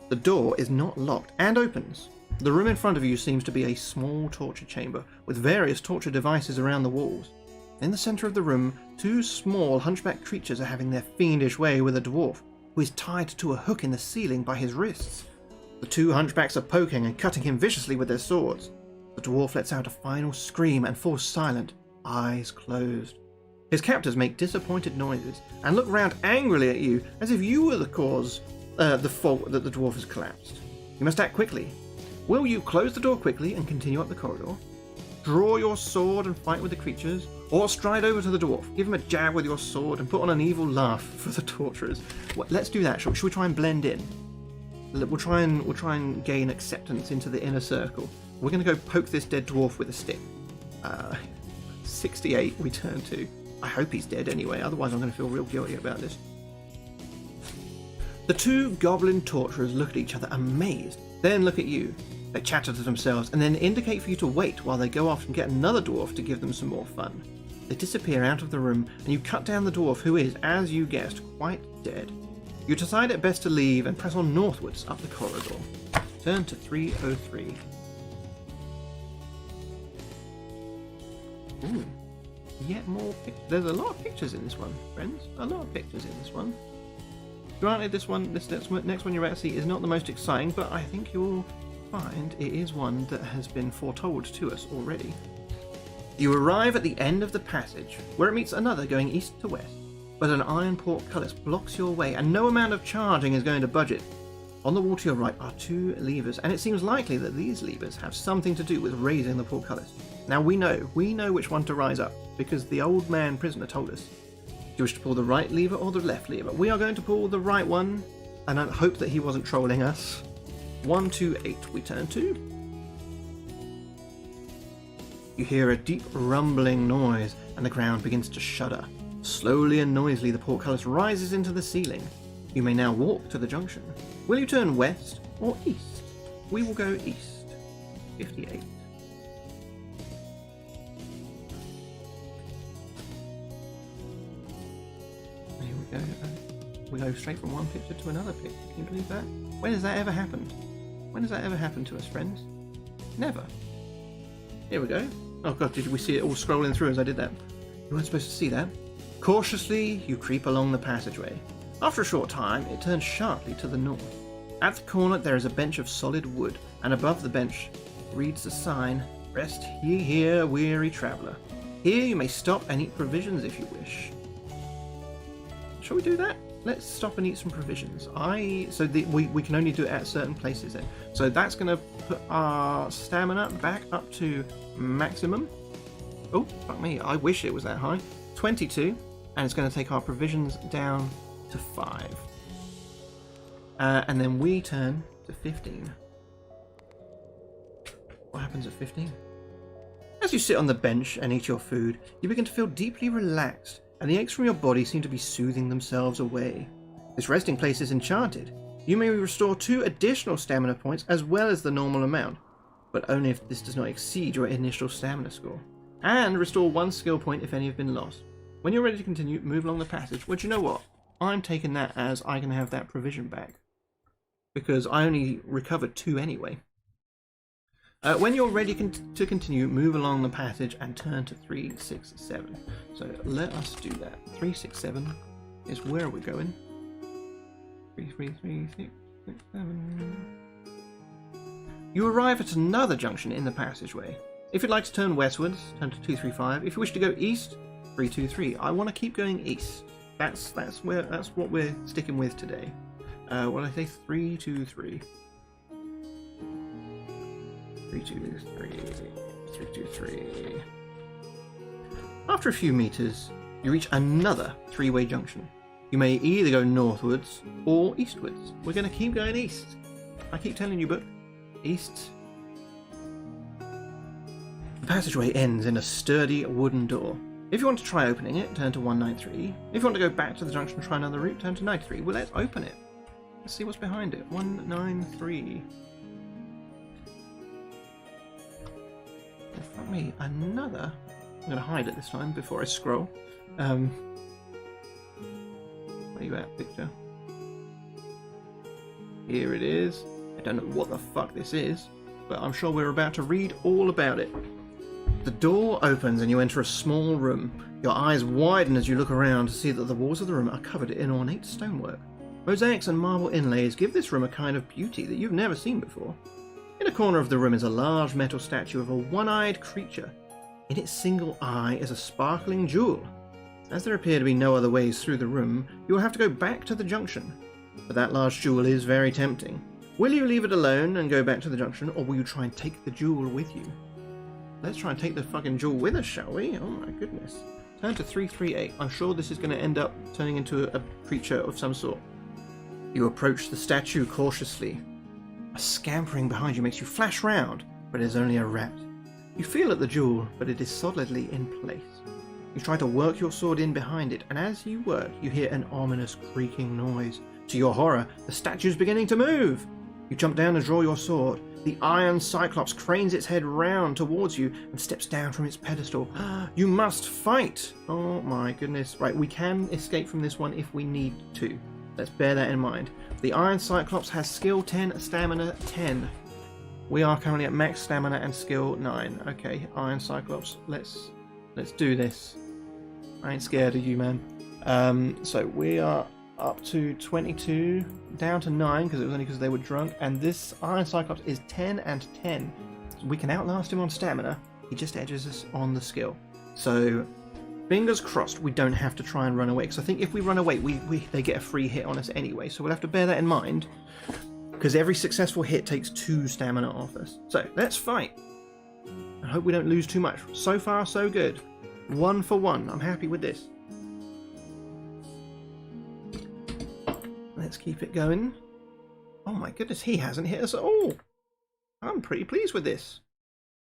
The door is not locked and opens. The room in front of you seems to be a small torture chamber with various torture devices around the walls. In the centre of the room, 2 small hunchback creatures are having their fiendish way with a dwarf who is tied to a hook in the ceiling by his wrists. The 2 hunchbacks are poking and cutting him viciously with their swords. The dwarf lets out a final scream and falls silent, eyes closed. His captors make disappointed noises and look round angrily at you as if you were the cause, the fault that the dwarf has collapsed. You must act quickly. Will you close the door quickly and continue up the corridor? Draw your sword and fight with the creatures? Or stride over to the dwarf, give him a jab with your sword and put on an evil laugh for the torturers? Well, let's do that. Should we try and blend in? We'll try and gain acceptance into the inner circle. We're going to go poke this dead dwarf with a stick. 68 we turn to. I hope he's dead anyway, otherwise I'm going to feel real guilty about this. The 2 goblin torturers look at each other amazed, then look at you. They chatter to themselves and then indicate for you to wait while they go off and get another dwarf to give them some more fun. They disappear out of the room, and you cut down the dwarf, who is, as you guessed, quite dead. You decide it best to leave and press on northwards up the corridor. Turn to 303. Ooh, yet more pictures. There's a lot of pictures in this one, friends. A lot of pictures in this one. Granted, this next one you're about to see is not the most exciting, but I think you'll find it is one that has been foretold to us already. You arrive at the end of the passage, where it meets another going east to west, but an iron portcullis blocks your way, and no amount of charging is going to budge it. On the wall to your right are two levers, and it seems likely that these levers have something to do with raising the portcullis. Now we know which one to rise up, because the old man prisoner told us. Do you wish to pull the right lever or the left lever? We are going to pull the right one, and I hope that he wasn't trolling us. 128 we turn to. You hear a deep rumbling noise, and the ground begins to shudder. Slowly and noisily the portcullis rises into the ceiling. You may now walk to the junction. Will you turn west or east? We will go east. 58. We go straight from one picture to another picture. Can you believe that? When has that ever happened? When has that ever happened to us, friends? Never. Here we go. Oh god, did we see it all scrolling through as I did that? You weren't supposed to see that. Cautiously, you creep along the passageway. After a short time, it turns sharply to the north. At the corner, there is a bench of solid wood, and above the bench reads the sign, "Rest ye here, weary traveller. Here you may stop and eat provisions if you wish." Shall we do that? Let's stop and eat some provisions. We can only do it at certain places then. So that's going to put our stamina back up to maximum. Oh, fuck me. I wish it was that high. 22. And it's going to take our provisions down to 5. And then we turn to 15. What happens at 15? As you sit on the bench and eat your food, you begin to feel deeply relaxed, and the aches from your body seem to be soothing themselves away. This resting place is enchanted. You may restore 2 additional stamina points as well as the normal amount, but only if this does not exceed your initial stamina score. And restore 1 skill point if any have been lost. When you're ready to continue, move along the passage. Well, do you know what? I'm taking that as I can have that provision back, because I only recovered 2 anyway. When you're ready to continue, move along the passage and turn to 367. So let us do that. 367 is where we're going. 367. You arrive at another junction in the passageway. If you'd like to turn westwards, turn to 235. If you wish to go east, 323. I want to keep going east. That's what we're sticking with today. What did I say? 323. 323. After a few meters, you reach another 3-way junction. You may either go northwards or eastwards. We're going to keep going east. I keep telling you, but east. The passageway ends in a sturdy wooden door. If you want to try opening it, turn to 193. If you want to go back to the junction and try another route, turn to 93. Well, let's open it. Let's see what's behind it. 193. Oh, fuck me. Another. I'm going to hide it this time before I scroll. Where are you at, picture? Here it is. I don't know what the fuck this is, but I'm sure we're about to read all about it. The door opens and you enter a small room. Your eyes widen as you look around to see that the walls of the room are covered in ornate stonework. Mosaics and marble inlays give this room a kind of beauty that you've never seen before. In a corner of the room is a large metal statue of a one-eyed creature. In its single eye is a sparkling jewel. As there appear to be no other ways through the room, you will have to go back to the junction. But that large jewel is very tempting. Will you leave it alone and go back to the junction, or will you try and take the jewel with you? Let's try and take the fucking jewel with us, shall we? Oh my goodness. Turn to 338. I'm sure this is going to end up turning into a creature of some sort. You approach the statue cautiously. A scampering behind you makes you flash round, but it is only a rat. You feel at the jewel, but it is solidly in place. You try to work your sword in behind it, and as you work, you hear an ominous creaking noise. To your horror, the statue is beginning to move. You jump down and draw your sword, The Iron Cyclops cranes its head round towards you and steps down from its pedestal. You must fight! Oh my goodness. Right, we can escape from this one if we need to. Let's bear that in mind. The Iron Cyclops has skill 10, stamina 10. We are currently at max stamina and skill 9. Okay, Iron Cyclops, let's do this. I ain't scared of you, man. So we are up to 22, down to 9 because it was only because they were drunk, and this Iron Cyclops is 10 and 10. So we can outlast him on stamina. He just edges us on the skill. So fingers crossed we don't have to try and run away, because I think if we run away they get a free hit on us anyway, so we'll have to bear that in mind, because every successful hit takes 2 stamina off us. So let's fight. I hope we don't lose too much. So far so good. 1 for 1. I'm happy with this. Let's keep it going. Oh my goodness, he hasn't hit us at all. I'm pretty pleased with this.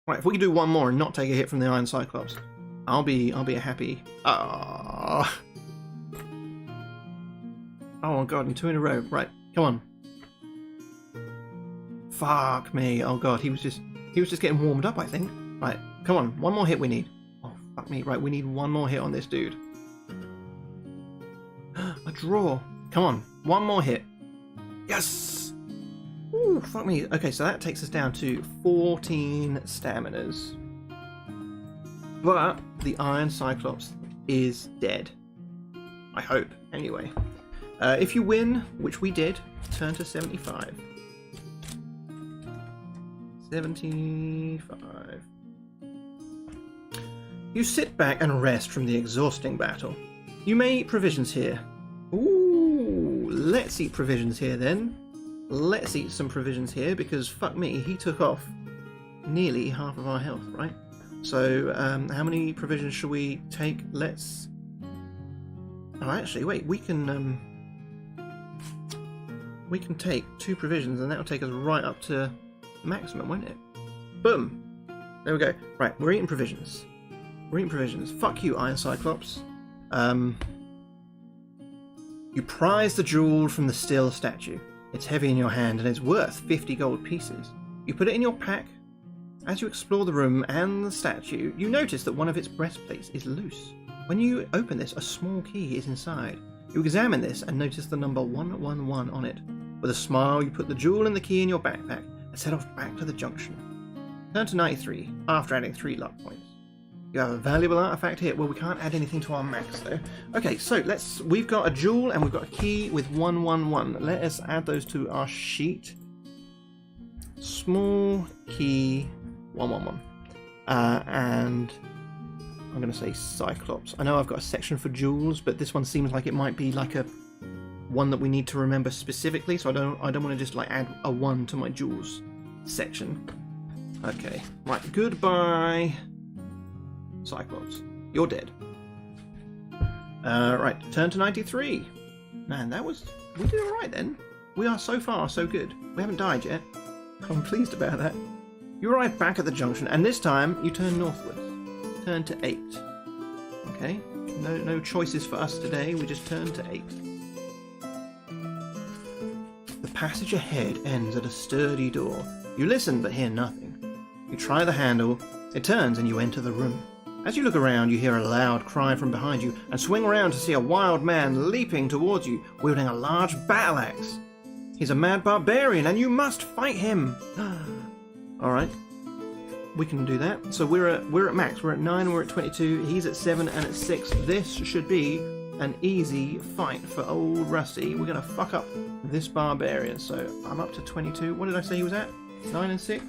Right, if we can do one more and not take a hit from the Iron Cyclops, I'll be a happy. Oh god, and 2 in a row. Right, come on. Fuck me. Oh god, he was just getting warmed up, I think. Right, come on, one more hit we need. Oh fuck me. Right, we need one more hit on this dude. A draw. Come on, one more hit. Yes! Ooh, fuck me. Okay, so that takes us down to 14 staminas. But the Iron Cyclops is dead. I hope, anyway. If you win, which we did, turn to 75. 75. You sit back and rest from the exhausting battle. You may eat provisions here. Ooh, let's eat provisions here then. Let's eat some provisions here, because fuck me, he took off nearly half of our health, right? So, how many provisions should we take? Let's... Oh, actually, wait, we can take 2 provisions, and that'll take us right up to maximum, won't it? Boom! There we go. Right, we're eating provisions. We're eating provisions. Fuck you, Iron Cyclops. You prize the jewel from the still statue. It's heavy in your hand and it's worth 50 gold pieces. You put it in your pack. As you explore the room and the statue, you notice that one of its breastplates is loose. When you open this, a small key is inside. You examine this and notice the number 111 on it. With a smile, you put the jewel and the key in your backpack and set off back to the junction. Turn to 93, after adding 3 luck points. You have a valuable artifact here. Well, we can't add anything to our max though. Okay, so we've got a jewel and we've got a key with 111. Let us add those to our sheet. Small key 111. And I'm going to say Cyclops. I know I've got a section for jewels, but this one seems like it might be like a one that we need to remember specifically, so I don't want to just like add a 1 to my jewels section. Okay, right, goodbye Cyclops. You're dead. Right, turn to 93. Man, we did alright then. We are so far so good. We haven't died yet. I'm pleased about that. You arrive back at the junction, and this time you turn northwards. Turn to 8. Okay, no choices for us today, we just turn to 8. The passage ahead ends at a sturdy door. You listen but hear nothing. You try the handle, it turns and you enter the room. As you look around, you hear a loud cry from behind you and swing around to see a wild man leaping towards you, wielding a large battle axe. He's a mad barbarian and you must fight him. Alright, we can do that. So we're at max, we're at 9 and we're at 22, he's at 7 and at 6. This should be an easy fight for old Rusty. We're going to fuck up this barbarian. So I'm up to 22. What did I say he was at? 9 and 6?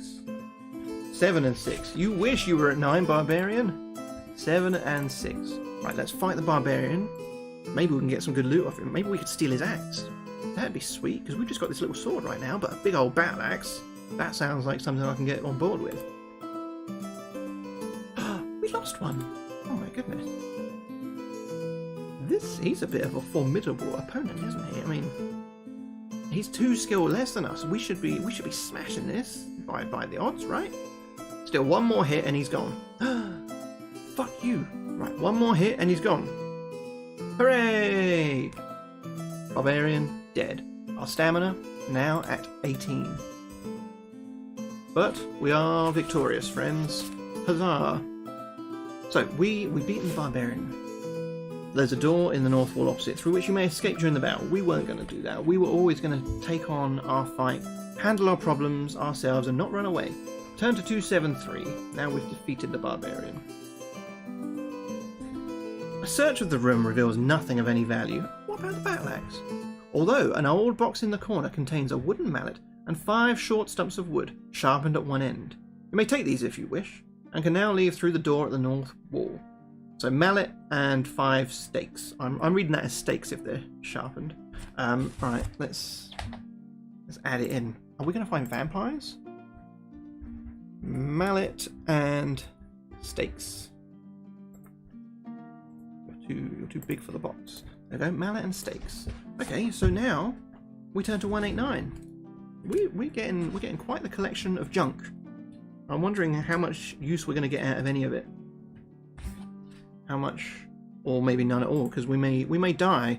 7 and 6. You wish you were at 9, barbarian. 7 and 6. Right, let's fight the barbarian. Maybe we can get some good loot off him. Maybe we could steal his axe. That'd be sweet, because we've just got this little sword right now, but a big old battle axe. That sounds like something I can get on board with. We lost one. Oh my goodness. He's a bit of a formidable opponent, isn't he? I mean, he's 2 skill less than us. We should be smashing this by the odds, right? Still, one more hit and he's gone. Fuck you. Right, one more hit and he's gone. Hooray! Barbarian dead. Our stamina now at 18. But we are victorious, friends. Huzzah! So, we've beaten the barbarian. There's a door in the north wall opposite through which you may escape during the battle. We weren't going to do that. We were always going to take on our fight, handle our problems ourselves, and not run away. Turn to 273. Now we've defeated the barbarian. A search of the room reveals nothing of any value. What about the battle axe? Although an old box in the corner contains a wooden mallet and 5 short stumps of wood, sharpened at one end. You may take these if you wish, and can now leave through the door at the north wall. So mallet and 5 stakes. I'm reading that as stakes if they're sharpened. Right, let's add it in. Are we going to find vampires? Mallet and stakes. You're too big for the box. There we go, mallet and stakes. Okay, so now we turn to 189. We're getting quite the collection of junk. I'm wondering how much use we're going to get out of any of it. How much, or maybe none at all, because we may die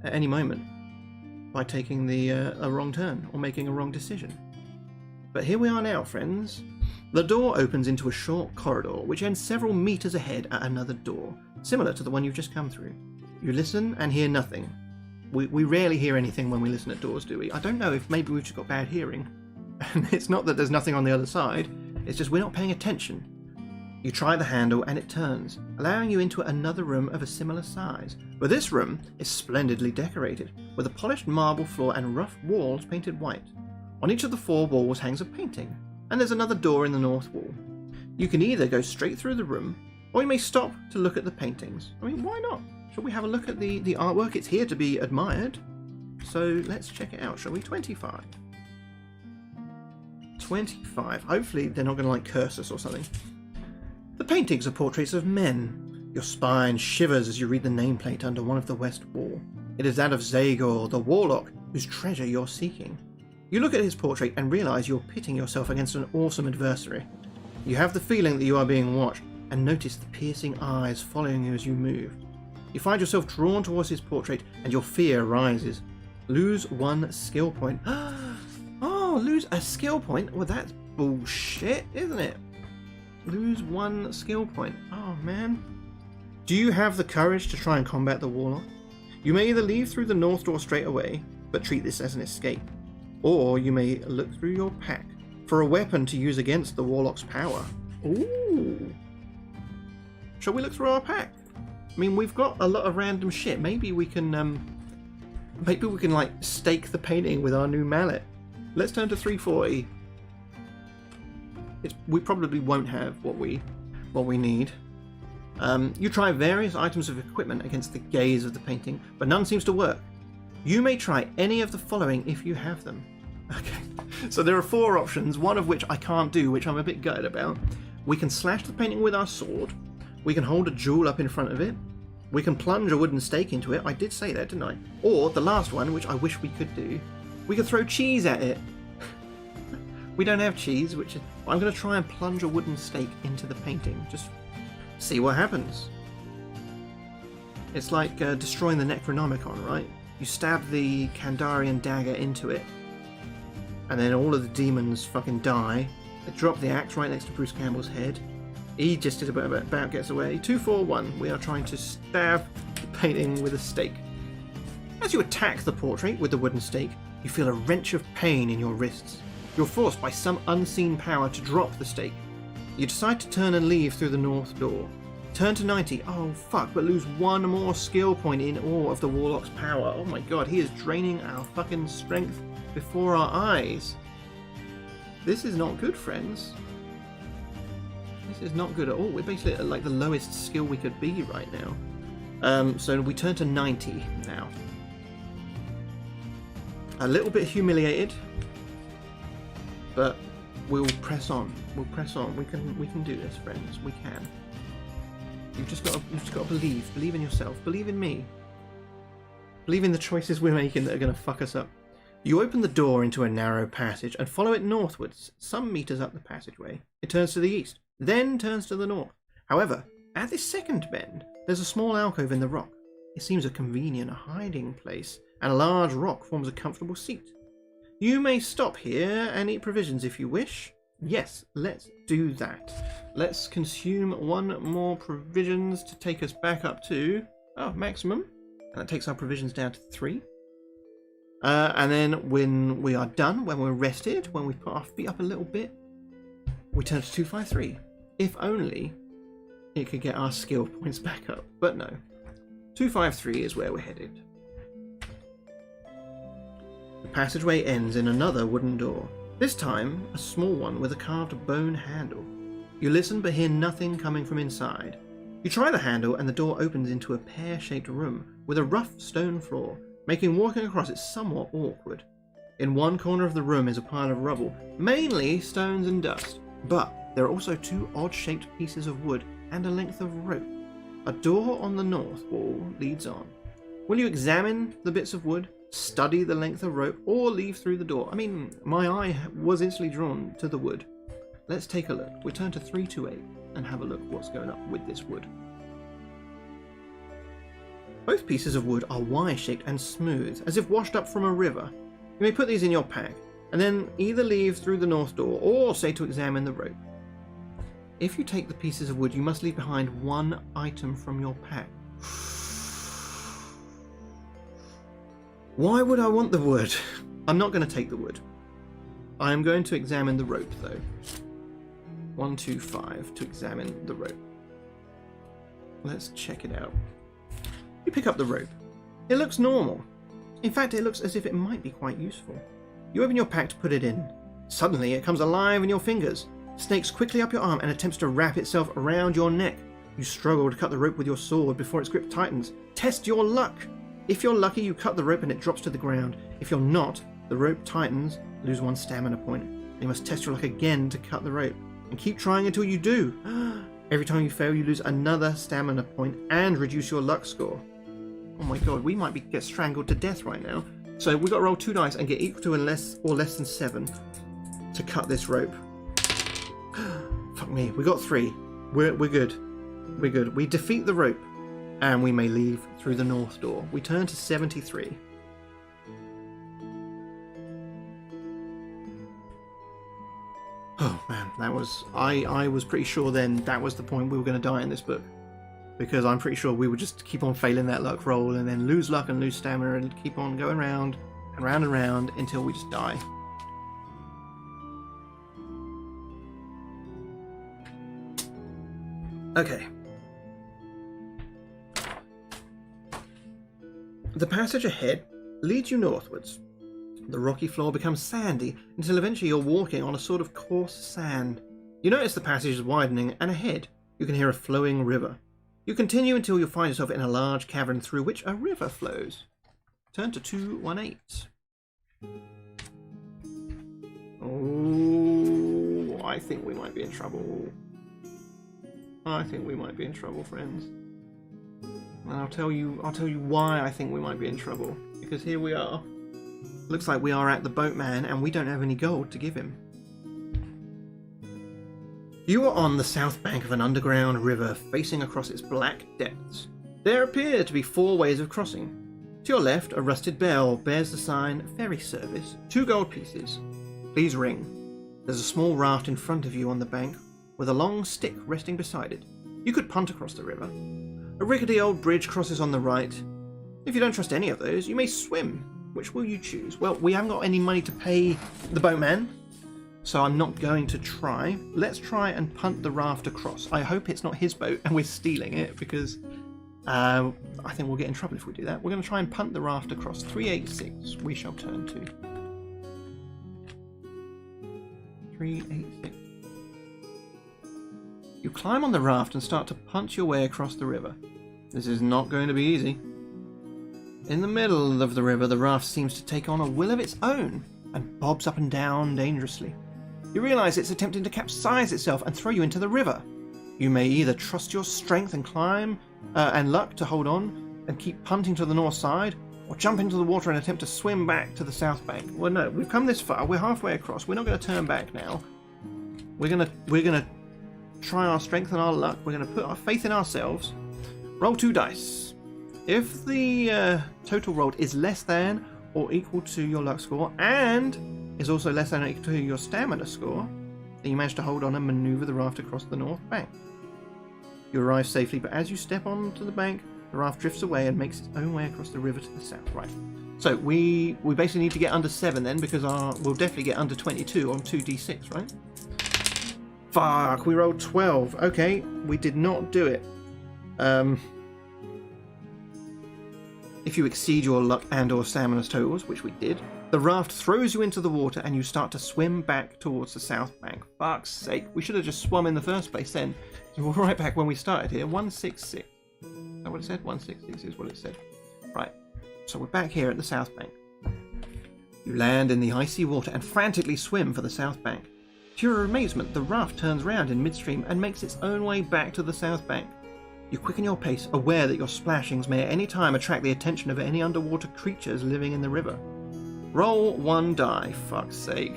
at any moment by taking a wrong turn or making a wrong decision. But here we are now, friends. The door opens into a short corridor which ends several meters ahead at another door, similar to the one you've just come through. You listen and hear nothing. We rarely hear anything when we listen at doors, do we? I don't know if maybe we've just got bad hearing. And it's not that there's nothing on the other side, it's just we're not paying attention. You try the handle and it turns, allowing you into another room of a similar size. But this room is splendidly decorated, with a polished marble floor and rough walls painted white. On each of the 4 walls hangs a painting, and there's another door in the north wall. You can either go straight through the room, or you may stop to look at the paintings. I mean, why not? Shall we have a look at the artwork? It's here to be admired. So let's check it out, shall we? 25. 25. Hopefully they're not going to like curse us or something. The paintings are portraits of men. Your spine shivers as you read the nameplate under one of the west wall. It is that of Zagor, the Warlock, whose treasure you're seeking. You look at his portrait and realise you're pitting yourself against an awesome adversary. You have the feeling that you are being watched, and notice the piercing eyes following you as you move. You find yourself drawn towards his portrait, and your fear rises. Lose 1 skill point. Oh, lose a skill point? Well, that's bullshit, isn't it? Lose 1 skill point. Oh, man. Do you have the courage to try and combat the Warlock? You may either leave through the north door straight away, but treat this as an escape. Or you may look through your pack for a weapon to use against the Warlock's power. Ooh. Shall we look through our pack? I mean, we've got a lot of random shit. Maybe we can like stake the painting with our new mallet. Let's turn to 340. We probably won't have what we need. You try various items of equipment against the gaze of the painting, but none seems to work. You may try any of the following if you have them. Okay, so there are 4 options, one of which I can't do, which I'm a bit gutted about. We can slash the painting with our sword. We can hold a jewel up in front of it. We can plunge a wooden stake into it. I did say that, didn't I? Or the last one, which I wish we could do, we could throw cheese at it. We don't have cheese, which is... I'm going to try and plunge a wooden stake into the painting. Just see what happens. It's like destroying the Necronomicon, right? You stab the Kandarian dagger into it, and then all of the demons fucking die. They drop the axe right next to Bruce Campbell's head. He just about gets away. 241. We are trying to stab the painting with a stake. As you attack the portrait with the wooden stake, you feel a wrench of pain in your wrists. You're forced by some unseen power to drop the stake. You decide to turn and leave through the north door. Turn to 90. Oh fuck, but lose 1 more skill point in awe of the Warlock's power. Oh my god, he is draining our fucking strength before our eyes. This is not good, friends. This is not good at all. We're basically at like the lowest skill we could be right now. So we turn to 90 now. A little bit humiliated, but we'll press on. We'll press on. We can do this, friends. We can. You've just got to believe in yourself, believe in me, believe in the choices we're making that are going to fuck us up. You open the door into a narrow passage and follow it northwards, some meters up the passageway. It turns to the east, then turns to the north. However, at this second bend, there's a small alcove in the rock. It seems a convenient hiding place, and a large rock forms a comfortable seat. You may stop here and eat provisions if you wish. Yes, let's do that. Let's consume one more provisions to take us back up to maximum. And that takes our provisions down to 3. And then when we are done, when we're rested, when we put our feet up a little bit, we turn to 253. If only it could get our skill points back up. But no. 253 is where we're headed. The passageway ends in another wooden door. This time, a small one with a carved bone handle. You listen but hear nothing coming from inside. You try the handle and the door opens into a pear-shaped room with a rough stone floor, making walking across it somewhat awkward. In one corner of the room is a pile of rubble, mainly stones and dust, but there are also 2 odd-shaped pieces of wood and a length of rope. A door on the north wall leads on. Will you examine the bits of wood, study the length of rope, or leave through the door? I mean, my eye was instantly drawn to the wood. Let's take a look. We turn to 328 and have a look what's going up with this wood. Both pieces of wood are Y-shaped and smooth, as if washed up from a river. You may put these in your pack, and then either leave through the north door, or say to examine the rope. If you take the pieces of wood, you must leave behind 1 item from your pack. Why would I want the wood? I'm not going to take the wood. I am going to examine the rope, though. 125 to examine the rope. Let's check it out. You pick up the rope. It looks normal. In fact, it looks as if it might be quite useful. You open your pack to put it in. Suddenly, it comes alive in your fingers. Snakes quickly up your arm and attempts to wrap itself around your neck. You struggle to cut the rope with your sword before its grip tightens. Test your luck. If you're lucky, you cut the rope and it drops to the ground. If you're not, the rope tightens, lose 1 stamina point. You must test your luck again to cut the rope. And keep trying until you do. Every time you fail, you lose another stamina point and reduce your luck score. Oh my god, we might get strangled to death right now. So we've got to roll 2 dice and get equal to less than 7 to cut this rope. Fuck me, we got 3. We're good. We're good. We defeat the rope and we may leave through the north door. We turn to 73. Oh man, that was... I was pretty sure then that was the point we were going to die in this book. Because I'm pretty sure we would just keep on failing that luck roll and then lose luck and lose stamina and keep on going round and round and round until we just die. Okay. The passage ahead leads you northwards. The rocky floor becomes sandy until eventually you're walking on a sort of coarse sand. You notice the passage is widening, and ahead you can hear a flowing river. You continue until you find yourself in a large cavern through which a river flows. Turn to 218. Oh, I think we might be in trouble. I think we might be in trouble, friends. And I'll tell you why I think we might be in trouble. Because here we are. Looks like we are at the boatman and we don't have any gold to give him. You are on the south bank of an underground river facing across its black depths. There appear to be 4 ways of crossing. To your left, a rusted bell bears the sign Ferry Service, 2 gold pieces. Please ring. There's a small raft in front of you on the bank with a long stick resting beside it. You could punt across the river. A rickety old bridge crosses on the right. If you don't trust any of those, you may swim. Which will you choose? Well, we haven't got any money to pay the boatman, so I'm not going to try. Let's try and punt the raft across. I hope it's not his boat and we're stealing it, because I think we'll get in trouble if we do that. We're going to try and punt the raft across. 386 we shall turn to. 386. You climb on the raft and start to punt your way across the river. This is not going to be easy. In the middle of the river, the raft seems to take on a will of its own and bobs up and down dangerously. You realise it's attempting to capsize itself and throw you into the river. You may either trust your strength and climb and luck to hold on and keep punting to the north side, or jump into the water and attempt to swim back to the south bank. Well, no, we've come this far. We're halfway across. We're not going to turn back now. We're gonna try our strength and our luck. We're going to put our faith in ourselves. Roll 2 dice. If the total rolled is less than or equal to your luck score and is also less than or equal to your stamina score, Then you manage to hold on and maneuver the raft across the north bank. You arrive safely, but as you step onto the bank, the raft drifts away and makes its own way across the river to the south. Right. So we basically need to get under 7 then, because we'll definitely get under 22 on 2d6, right? Fuck, we rolled 12. Okay, we did not do it. If you exceed your luck and or stamina totals, which we did, the raft throws you into the water and you start to swim back towards the south bank. Fuck's sake, we should have just swum in the first place then. So we're right back when we started here. 166. Is that what it said? 166 is what it said. Right, so we're back here at the south bank. You land in the icy water and frantically swim for the south bank. To your amazement, the raft turns round in midstream and makes its own way back to the south bank. You quicken your pace, aware that your splashings may at any time attract the attention of any underwater creatures living in the river. Roll 1 die, fuck's sake.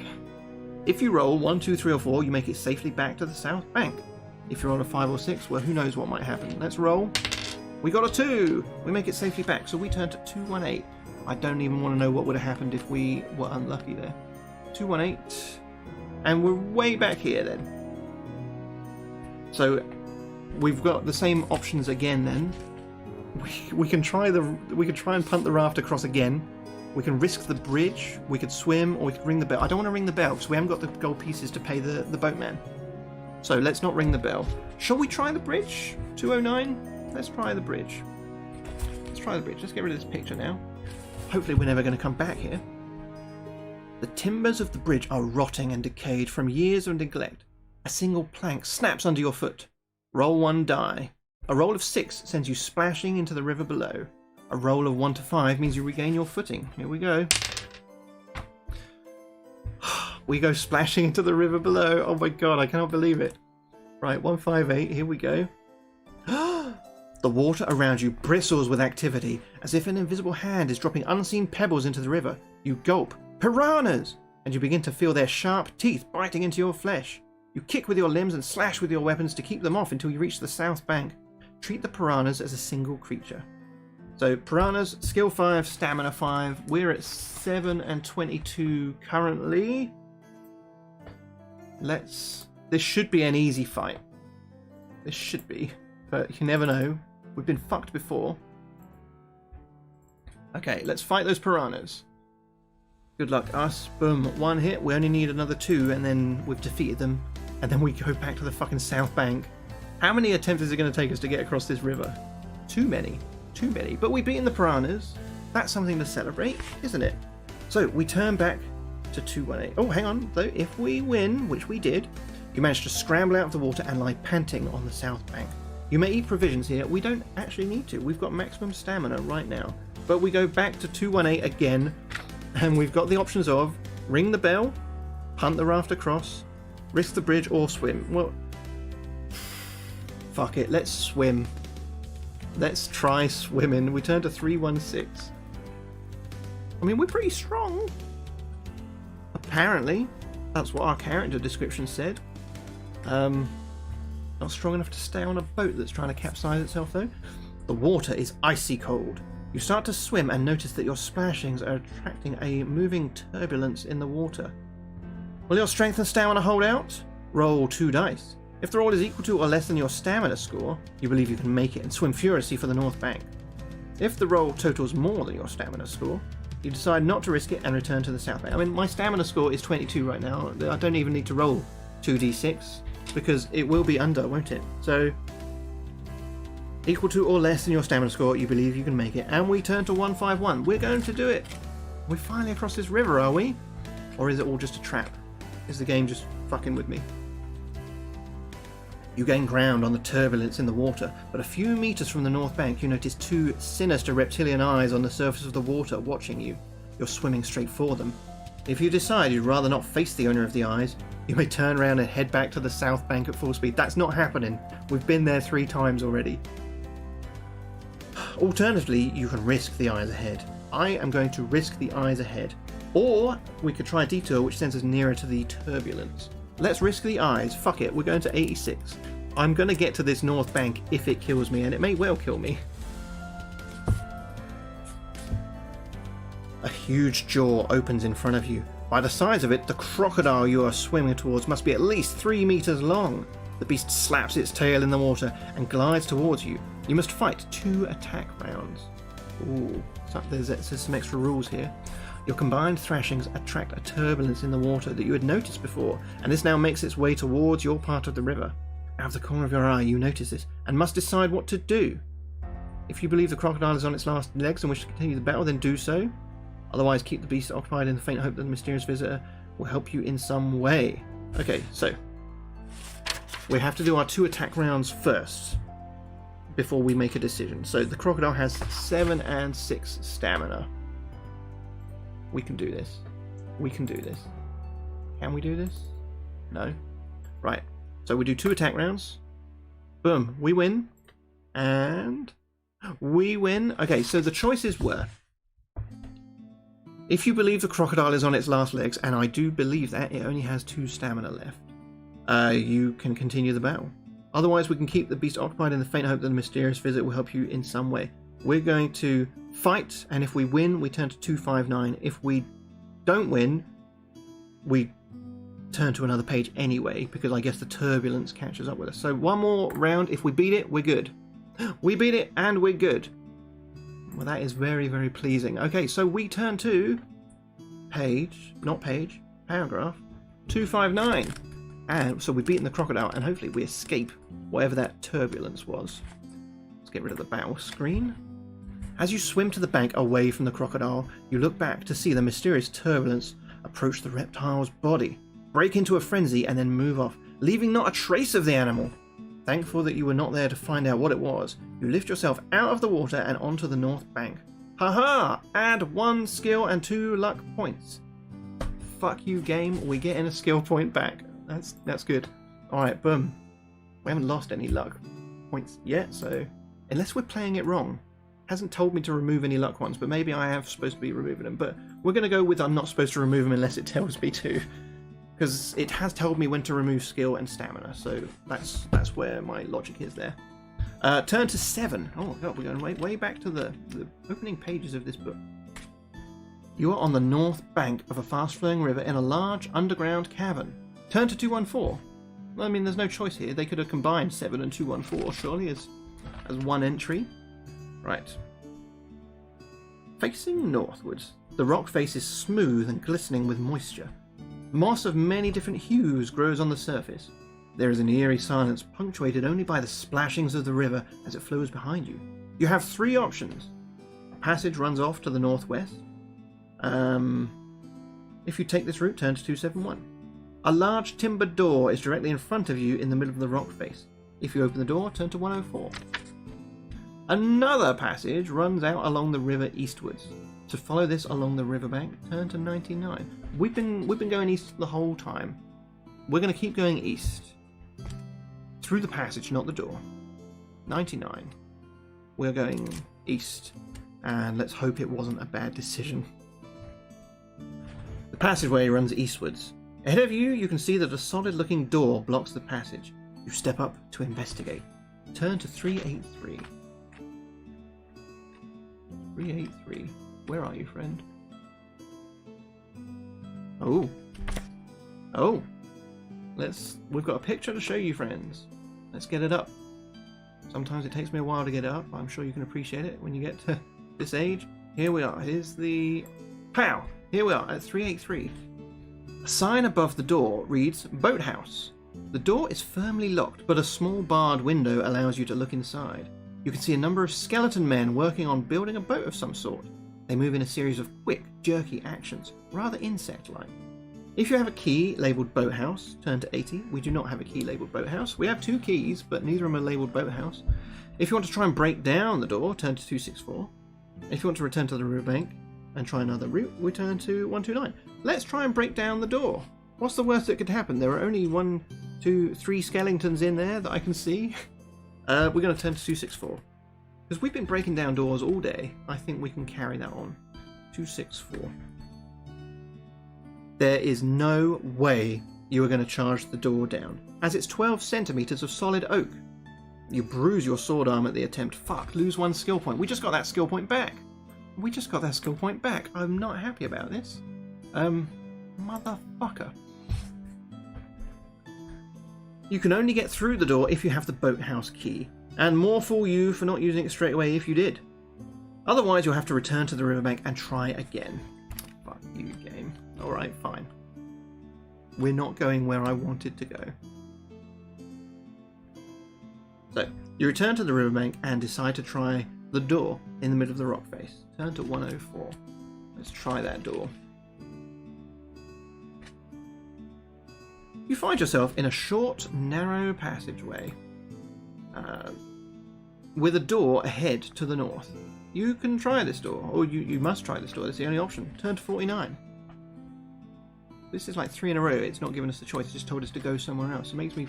If you roll 1, 2, 3 or 4, you make it safely back to the south bank. If you roll a 5 or 6, well, who knows what might happen. Let's roll. We got a 2! We make it safely back, so we turn to 218. I don't even want to know what would have happened if we were unlucky there. 218. And we're way back here then. So we've got the same options again then. We can try and punt the raft across again. We can risk the bridge, we could swim, or we could ring the bell. I don't want to ring the bell because we haven't got the gold pieces to pay the boatman. So let's not ring the bell. Shall we try the bridge? 209? Let's try the bridge. Let's try the bridge. Let's get rid of this picture now. Hopefully we're never going to come back here. The timbers of the bridge are rotting and decayed from years of neglect. A single plank snaps under your foot. Roll 1 die. A roll of 6 sends you splashing into the river below. A roll of 1 to 5 means you regain your footing. Here we go. We go splashing into the river below. Oh my god, I cannot believe it. Right, 158, here we go. The water around you bristles with activity, as if an invisible hand is dropping unseen pebbles into the river. You gulp, piranhas! And you begin to feel their sharp teeth biting into your flesh. You kick with your limbs and slash with your weapons to keep them off until you reach the south bank. Treat the piranhas as a single creature. So piranhas, skill 5, stamina 5. We're at 7 and 22 currently. This should be an easy fight. This should be, but you never know. We've been fucked before. Okay, let's fight those piranhas. Good luck us. Boom, 1 hit. We only need another 2 and then we've defeated them. And then we go back to the fucking south bank. How many attempts is it going to take us to get across this river? Too many. Too many. But we've beaten the piranhas. That's something to celebrate, isn't it? So we turn back to 218. Oh, hang on. Though, if we win, which we did, you manage to scramble out of the water and lie panting on the south bank. You may eat provisions here. We don't actually need to. We've got maximum stamina right now. But we go back to 218 again, and we've got the options of ring the bell, punt the raft across, risk the bridge, or swim. Well, fuck it. Let's swim. Let's try swimming. We turn to 316. I mean, we're pretty strong. Apparently. That's what our character description said. Not strong enough to stay on a boat that's trying to capsize itself, though. The water is icy cold. You start to swim and notice that your splashings are attracting a moving turbulence in the water. Will your strength and stamina hold out? Roll 2 dice. If the roll is equal to or less than your stamina score, you believe you can make it and swim furiously for the north bank. If the roll totals more than your stamina score, you decide not to risk it and return to the south bank. I mean, my stamina score is 22 right now. I don't even need to roll 2d6 because it will be under, won't it? So, equal to or less than your stamina score, you believe you can make it. And we turn to 151. We're going to do it. We're finally across this river, are we? Or is it all just a trap? Is the game just fucking with me? You gain ground on the turbulence in the water, but a few meters from the north bank you notice 2 sinister reptilian eyes on the surface of the water watching you. You're swimming straight for them. If you decide you'd rather not face the owner of the eyes, you may turn around and head back to the south bank at full speed. That's not happening. We've been there 3 times already. Alternatively, you can risk the eyes ahead. I am going to risk the eyes ahead. Or we could try a detour which sends us nearer to the turbulence. Let's risk the eyes. Fuck it, we're going to 86. I'm going to get to this north bank if it kills me, and it may well kill me. A huge jaw opens in front of you. By the size of it, the crocodile you are swimming towards must be at least 3 meters long. The beast slaps its tail in the water and glides towards you. You must fight 2 attack rounds. Ooh, so there's some extra rules here. Your combined thrashings attract a turbulence in the water that you had noticed before, and this now makes its way towards your part of the river. Out of the corner of your eye, you notice this and must decide what to do. If you believe the crocodile is on its last legs and wish to continue the battle, then do so. Otherwise, keep the beast occupied in the faint hope that the mysterious visitor will help you in some way. Okay, so we have to do our 2 attack rounds first before we make a decision. So the crocodile has 7 and 6 stamina. We can do this. We can do this. Can we do this? No. Right. So we do 2 attack rounds. Boom. We win. And we win. Okay, so the choices were, if you believe the crocodile is on its last legs, and I do believe that, it only has 2 stamina left, you can continue the battle. Otherwise, we can keep the beast occupied in the faint hope that the mysterious visit will help you in some way. We're going to fight, and if we win, we turn to 259. If we don't win, we turn to another page anyway, because I guess the turbulence catches up with us. So 1 more round. If we beat it, we're good. We beat it, and we're good. Well, that is very, very pleasing. Okay, so we turn to paragraph 259. And so we've beaten the crocodile, and hopefully we escape whatever that turbulence was. Let's get rid of the battle screen. As you swim to the bank away from the crocodile, you look back to see the mysterious turbulence approach the reptile's body, break into a frenzy, and then move off, leaving not a trace of the animal. Thankful that you were not there to find out what it was, you lift yourself out of the water and onto the north bank. Haha! Add 1 skill and 2 luck points. Fuck you, game. We get in a skill point back. That's good. Alright, boom. We haven't lost any luck points yet, so unless we're playing it wrong. Hasn't told me to remove any luck ones, but maybe I am supposed to be removing them. But we're going to go with I'm not supposed to remove them unless it tells me to. Because it has told me when to remove skill and stamina, so that's where my logic is there. Turn to 7. Oh god, we're going way back to the opening pages of this book. You are on the north bank of a fast-flowing river in a large underground cavern. Turn to 214. I mean, there's no choice here. They could have combined 7 and 214, surely, as 1 entry. Right. Facing northwards, the rock face is smooth and glistening with moisture. Moss of many different hues grows on the surface. There is an eerie silence punctuated only by the splashings of the river as it flows behind you. You have 3 options. A passage runs off to the northwest. If you take this route, turn to 271. A large timber door is directly in front of you in the middle of the rock face. If you open the door, turn to 104. Another passage runs out along the river eastwards. To follow this along the riverbank, turn to 99. We've been going east the whole time. We're going to keep going east. Through the passage, not the door. 99. We're going east. And let's hope it wasn't a bad decision. The passageway runs eastwards. Ahead of you, you can see that a solid-looking door blocks the passage. You step up to investigate. Turn to 383. 383. Where are you, friend? Oh. Oh. We've got a picture to show you, friends. Let's get it up. Sometimes it takes me a while to get it up. I'm sure you can appreciate it when you get to this age. Here we are. Here's the... Pow! Here we are at 383. A sign above the door reads Boathouse. The door is firmly locked, but a small barred window allows you to look inside. You can see a number of skeleton men working on building a boat of some sort. They move in a series of quick, jerky actions, rather insect-like. If you have a key labelled Boathouse, turn to 80. We do not have a key labelled Boathouse. We have 2 keys, but neither of them are labelled Boathouse. If you want to try and break down the door, turn to 264. If you want to return to the riverbank and try another route, we turn to 129. Let's try and break down the door. What's the worst that could happen? There are only 1, 2, 3 skeletons in there that I can see. We're going to turn to 264. Because we've been breaking down doors all day, I think we can carry that on. 264. There is no way you are going to charge the door down, as it's 12 centimeters of solid oak. You bruise your sword arm at the attempt. Fuck, lose 1 skill point. We just got that skill point back. I'm not happy about this. Motherfucker. You can only get through the door if you have the boathouse key, and more fool you for not using it straight away if you did. Otherwise, you'll have to return to the riverbank and try again. Fuck you, game. Alright, fine. We're not going where I wanted to go. So, you return to the riverbank and decide to try the door in the middle of the rock face. Turn to 104. Let's try that door. You find yourself in a short, narrow passageway with a door ahead to the north. You can try this door, or you must try this door. That's the only option. Turn to 49. This is like 3 in a row. It's not giving us the choice. It just told us to go somewhere else. It makes me...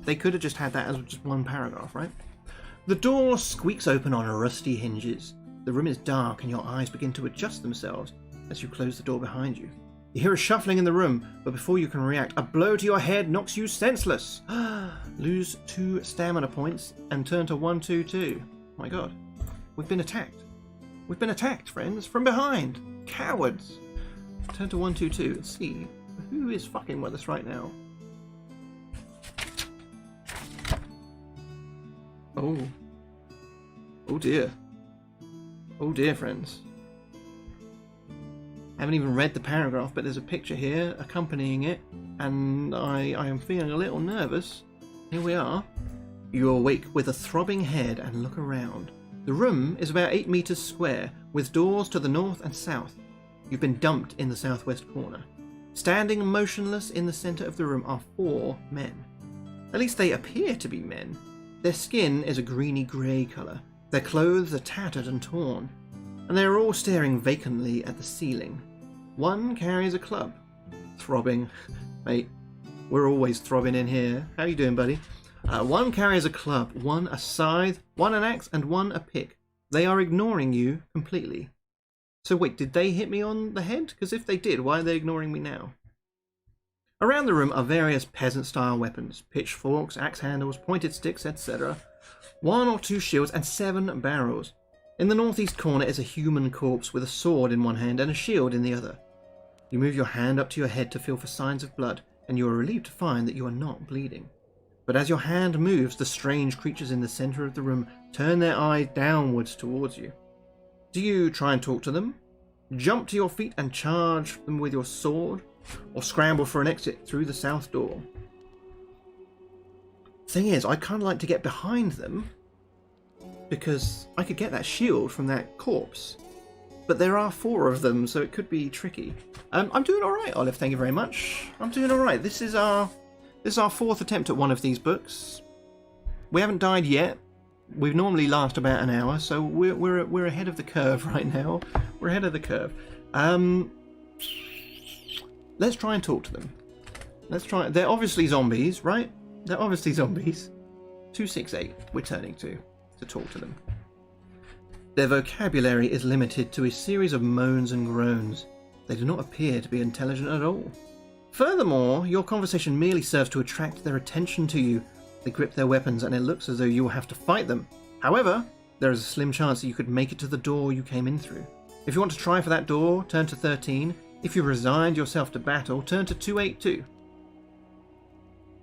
They could have just had that as just one paragraph, right? The door squeaks open on rusty hinges. The room is dark and your eyes begin to adjust themselves as you close the door behind you. You hear a shuffling in the room, but before you can react, a blow to your head knocks you senseless. Lose 2 stamina points and turn to 122. My god. We've been attacked. We've been attacked, friends, from behind. Cowards. Turn to 122 and see who is fucking with us right now. Oh. Oh dear. Oh dear, friends. I haven't even read the paragraph, but there's a picture here accompanying it, and I am feeling a little nervous. Here we are. You awake with a throbbing head and look around. The room is about 8 meters square, with doors to the north and south. You've been dumped in the southwest corner. Standing motionless in the center of the room are 4 men. At least they appear to be men. Their skin is a greeny grey colour. Their clothes are tattered and torn, and they are all staring vacantly at the ceiling. One carries a club. Throbbing. Mate, we're always throbbing in here. How you doing, buddy? One carries a club, one a scythe, one an axe, and one a pick. They are ignoring you completely. So wait, did they hit me on the head? Because if they did, why are they ignoring me now? Around the room are various peasant-style weapons. Pitchforks, axe handles, pointed sticks, etc. 1 or 2 shields and 7 barrels. In the northeast corner is a human corpse with a sword in one hand and a shield in the other. You move your hand up to your head to feel for signs of blood, and you are relieved to find that you are not bleeding. But as your hand moves, the strange creatures in the center of the room turn their eyes downwards towards you. Do you try and talk to them? Jump to your feet and charge them with your sword? Or scramble for an exit through the south door? Thing is, I'd kind of like to get behind them, because I could get that shield from that corpse. But there are 4 of them, so it could be tricky. I'm doing alright, Olive, thank you very much. I'm doing alright. This is our 4th attempt at one of these books. We haven't died yet. We normally last about an hour, so we're ahead of the curve right now. We're ahead of the curve. Let's try and talk to them. Let's try. They're obviously zombies, right? They're obviously zombies. 268 we're turning to talk to them. Their vocabulary is limited to a series of moans and groans. They do not appear to be intelligent at all. Furthermore, your conversation merely serves to attract their attention to you. They grip their weapons and it looks as though you will have to fight them. However, there is a slim chance that you could make it to the door you came in through. If you want to try for that door, turn to 13. If you resigned yourself to battle, turn to 282.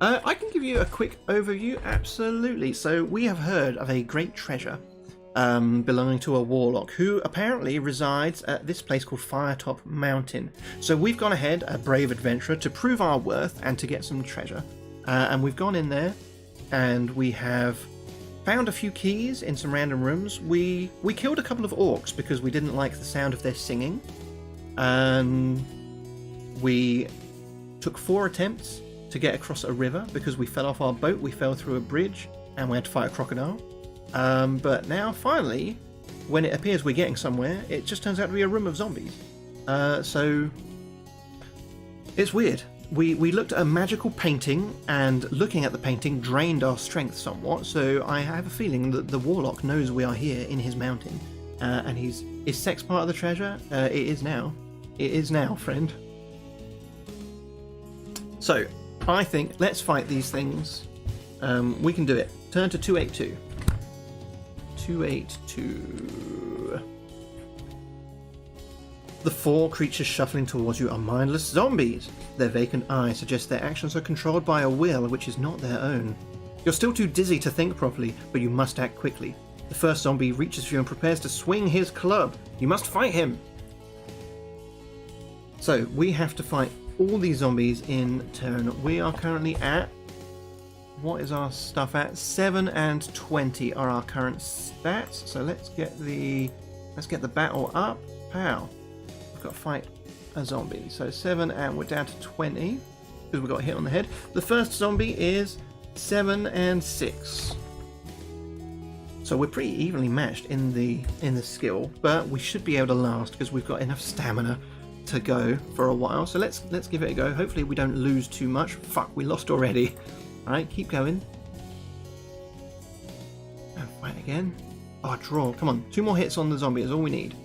I can give you a quick overview, absolutely. So we have heard of a great treasure belonging to a warlock who apparently resides at this place called Firetop Mountain. So we've gone ahead, a brave adventurer, to prove our worth and to get some treasure. And we've gone in there and we have found a few keys in some random rooms. We killed a couple of orcs because we didn't like the sound of their singing. We took 4 attempts to get across a river because we fell off our boat, we fell through a bridge, and we had to fight a crocodile. But now, finally, when it appears we're getting somewhere, it just turns out to be a room of zombies. So, it's weird. We looked at a magical painting, and looking at the painting drained our strength somewhat, so I have a feeling that the warlock knows we are here in his mountain. And is sex part of the treasure? It is now. It is now, friend. So, I think let's fight these things. We can do it. Turn to 282. 282. The 4 creatures shuffling towards you are mindless zombies. Their vacant eyes suggest their actions are controlled by a will which is not their own. You're still too dizzy to think properly, but you must act quickly. The first zombie reaches for you and prepares to swing his club. You must fight him. So we have to fight all these zombies in turn. We are currently at... what is our stuff at? 7 and 20 are our current stats. So let's get the battle up. Pow. We've got to fight a zombie. So 7 and we're down to 20 because we got hit on the head. The first zombie is 7 and 6. So we're pretty evenly matched in the skill, but we should be able to last because we've got enough stamina to go for a while. So let's give it a go. Hopefully we don't lose too much. Fuck, we lost already. Alright, keep going. And fight again. Oh, draw. Come on, 2 more hits on the zombie is all we need.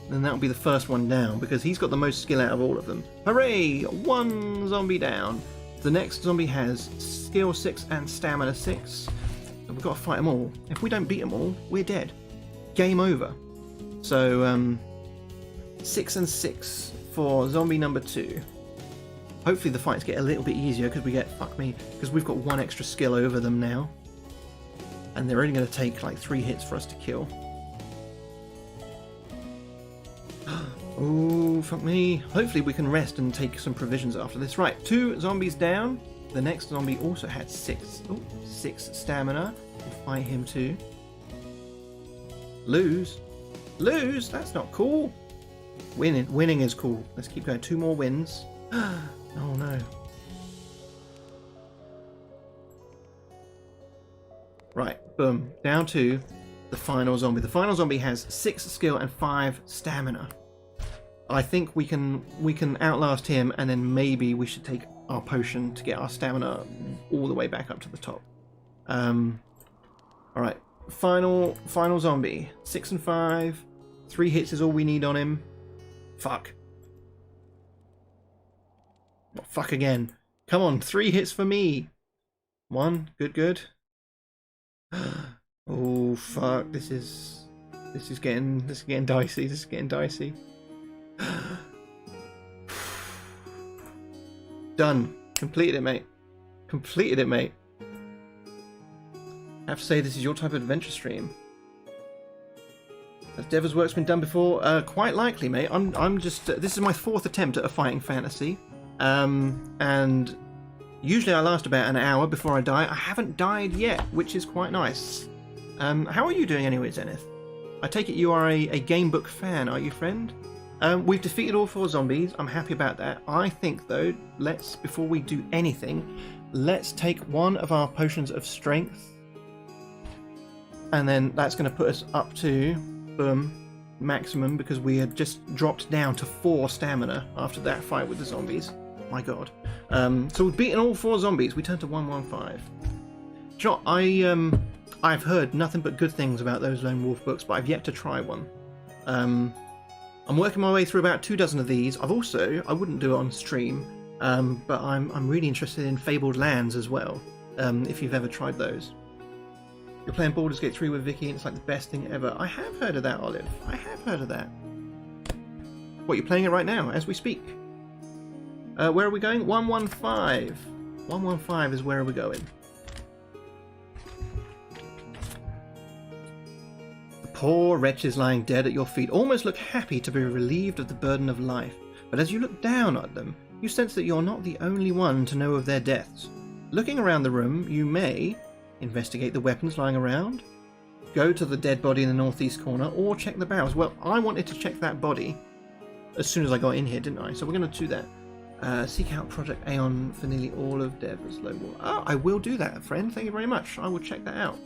And that'll be the first one down because he's got the most skill out of all of them. Hooray! 1 zombie down. The next zombie has skill 6 and stamina 6. So we've got to fight them all. If we don't beat them all, we're dead. Game over. So, 6 and 6 for zombie number 2. Hopefully the fights get a little bit easier because we get, fuck me, because we've got 1 extra skill over them now. And they're only going to take like 3 hits for us to kill. Oh, fuck me. Hopefully we can rest and take some provisions after this. Right, 2 zombies down. The next zombie also had 6 stamina. We'll fight him too. Lose? Lose? That's not cool. Winning is cool. Let's keep going. 2 more wins. Oh no. Right, boom. Down to the final zombie. The final zombie has 6 skill and 5 stamina. I think we can outlast him, and then maybe we should take our potion to get our stamina all the way back up to the top. Alright. Final zombie. 6 and 5. 3 hits is all we need on him. Fuck. Oh, fuck again. Come on, 3 hits for me. 1. Good. Oh fuck, this is getting dicey. This is getting dicey. Done. Completed it, mate. Completed it, mate. I have to say, this is your type of adventure stream. Has Deva's work's been done before? Quite likely, mate. I'm just... this is my 4th attempt at a fighting fantasy. And usually I last about an hour before I die. I haven't died yet, which is quite nice. How are you doing anyway, Zenith? I take it you are a Gamebook fan, are you, friend? We've defeated all 4 zombies. I'm happy about that. I think, though, before we do anything, let's take 1 of our potions of strength. And then that's going to put us up to, boom, maximum, because we had just dropped down to 4 stamina after that fight with the zombies. My god. So we've beaten all 4 zombies. We turned to 115. Do you know, I've heard nothing but good things about those Lone Wolf books, but I've yet to try one. I'm working my way through about 2 dozen of these. I wouldn't do it on stream, but I'm really interested in Fabled Lands as well, if you've ever tried those. You're playing Baldur's Gate 3 with Vicky and it's like the best thing ever. I have heard of that, Olive. I have heard of that. What, you're playing it right now, as we speak? Where are we going? 115. 115 is where are we going. The poor wretches lying dead at your feet almost look happy to be relieved of the burden of life. But as you look down at them, you sense that you're not the only one to know of their deaths. Looking around the room, you may investigate the weapons lying around, go to the dead body in the northeast corner, or check the barrels. Well, I wanted to check that body as soon as I got in here, didn't I? So we're going to do that. Seek out Project Aeon for nearly all of Deva's Lone Wolf. Oh, I will do that, friend. Thank you very much. I will check that out.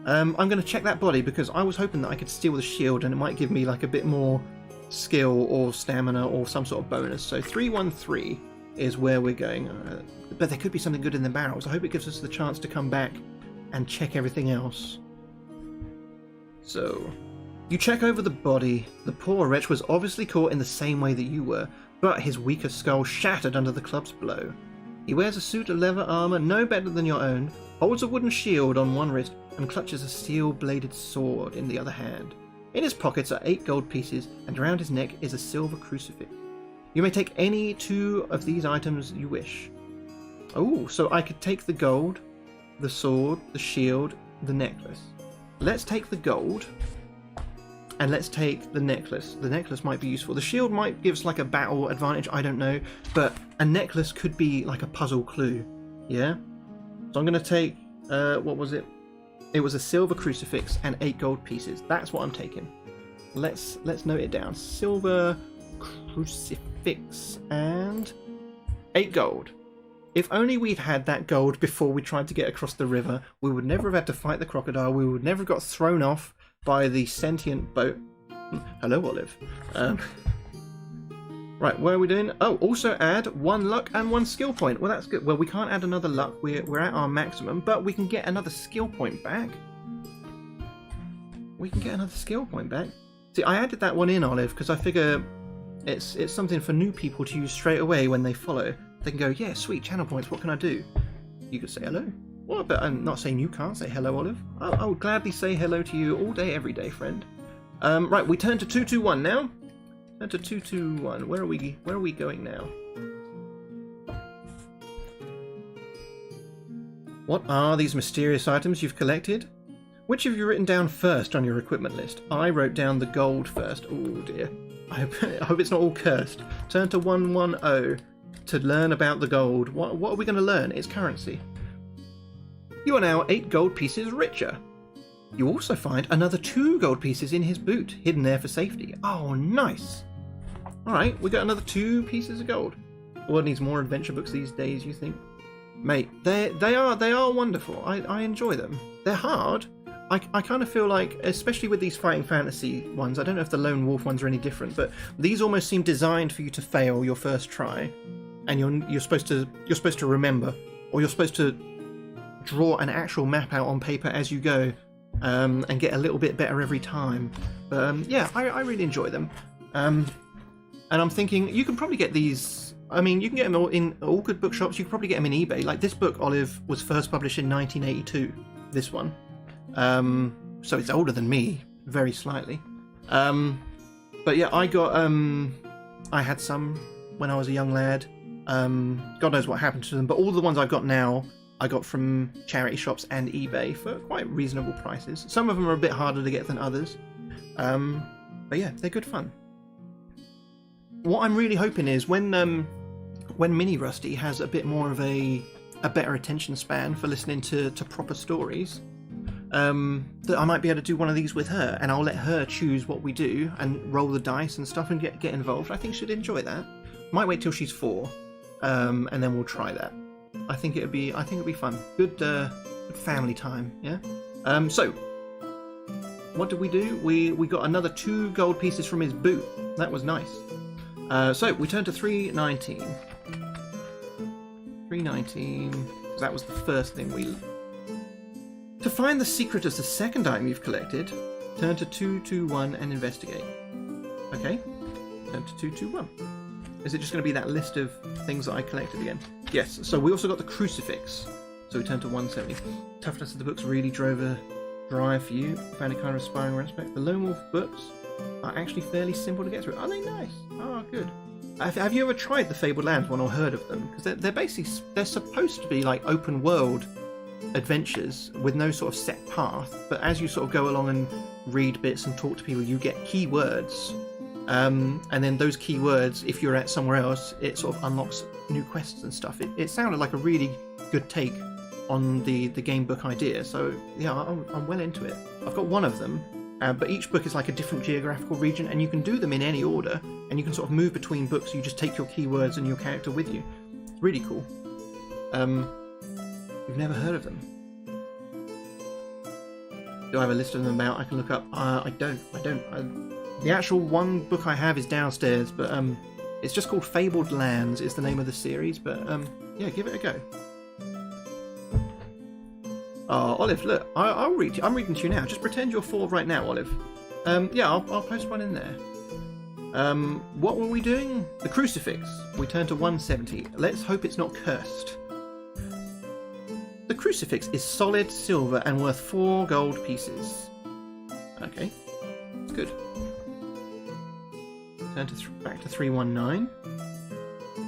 I'm going to check that body because I was hoping that I could steal the shield and it might give me like a bit more skill or stamina or some sort of bonus. So 313 is where we're going. But there could be something good in the barrels. I hope it gives us the chance to come back and check everything else. So, you check over the body. The poor wretch was obviously caught in the same way that you were, but his weaker skull shattered under the club's blow. He wears a suit of leather armor no better than your own, holds a wooden shield on one wrist, and clutches a steel-bladed sword in the other hand. In his pockets are 8 gold pieces, and around his neck is a silver crucifix. You may take any 2 of these items you wish. Oh, so I could take the gold, the sword, the shield, the necklace. Let's take the gold, and let's take the necklace. The necklace might be useful. The shield might give us like a battle advantage, I don't know, but a necklace could be like a puzzle clue, yeah? So I'm going to take, what was it? It was a silver crucifix and 8 gold pieces. That's what I'm taking. Let's note it down. Silver crucifix and 8 gold. If only we'd had that gold before we tried to get across the river, we would never have had to fight the crocodile. We would never have got thrown off by the sentient boat. Hello, Olive. Right, what are we doing? Oh, also add 1 luck and 1 skill point. Well, that's good. Well, we can't add another luck. We're at our maximum, but we can get another skill point back. We can get another skill point back. See, I added that one in, Olive, because I figure it's something for new people to use straight away when they follow. They can go, yeah, sweet, channel points, what can I do? You could say hello. Well, but I'm not saying you can't say hello, Olive. I would gladly say hello to you all day, every day, friend. Right, we turn to 221 now. Turn to 221. Where are we going now? What are these mysterious items you've collected? Which have you written down first on your equipment list? I wrote down the gold first. Oh dear. I hope it's not all cursed. Turn to 110 to learn about the gold. What are we going to learn? It's currency. You are now 8 gold pieces richer. You also find another 2 gold pieces in his boot, hidden there for safety. Oh, nice. Alright, we got another 2 pieces of gold. The world needs more adventure books these days, you think? Mate, they are wonderful. I enjoy them. They're hard. I kind of feel like, especially with these fighting fantasy ones, I don't know if the lone wolf ones are any different, but these almost seem designed for you to fail your first try, and you're supposed to remember, or you're supposed to draw an actual map out on paper as you go, and get a little bit better every time. But yeah, I really enjoy them. And I'm thinking you can probably get these. I mean, you can get them all in all good bookshops. You can probably get them in eBay. Like this book, Olive, was first published in 1982. This one. So it's older than me, very slightly. But yeah, I had some when I was a young lad. God knows what happened to them, but all the ones I've got now, I got from charity shops and eBay for quite reasonable prices. Some of them are a bit harder to get than others. But yeah, they're good fun. What I'm really hoping is when Mini Rusty has a bit more of a better attention span for listening to proper stories, that I might be able to do one of these with her, and I'll let her choose what we do and roll the dice and stuff and get involved. I think she'd enjoy that. Might wait till she's 4, and then we'll try that. I think it'd be fun. Good family time, yeah. So what did we do? We got another 2 gold pieces from his boot. That was nice. So we turn to 319. 319. That was the first thing we. To find the secret of the second item you've collected, turn to 221 and investigate. Okay. Turn to 221. Is it just going to be that list of things that I collected again? Yes. So we also got the crucifix. So we turn to 170. Toughness of the books really drove a drive for you. Found it kind of inspiring respect. The Lone Wolf books are actually fairly simple to get through. Are they nice? Oh, good. Have you ever tried the Fabled Lands one or heard of them? Because they're basically, they're supposed to be like open world adventures with no sort of set path, but as you sort of go along and read bits and talk to people, you get keywords, and then those keywords, if you're at somewhere else, it sort of unlocks new quests and stuff. It sounded like a really good take on the Gamebook idea, so yeah, I'm well into it. I've got one of them, but each book is like a different geographical region, and you can do them in any order, and you can sort of move between books. You just take your keywords and your character with you. It's really cool. You've never heard of them? Do I have a list of them about? I can look up. I don't. The actual one book I have is downstairs, but it's just called Fabled Lands. Is the name of the series, but yeah, give it a go. Oh, Olive, look, I'll read to you. I'm reading to you now. Just pretend you're 4 right now, Olive. Yeah, I'll post one in there. What were we doing? The crucifix. We turn to 170. Let's hope it's not cursed. The crucifix is solid silver and worth 4 gold pieces. Okay, that's good. Turn to back to 319.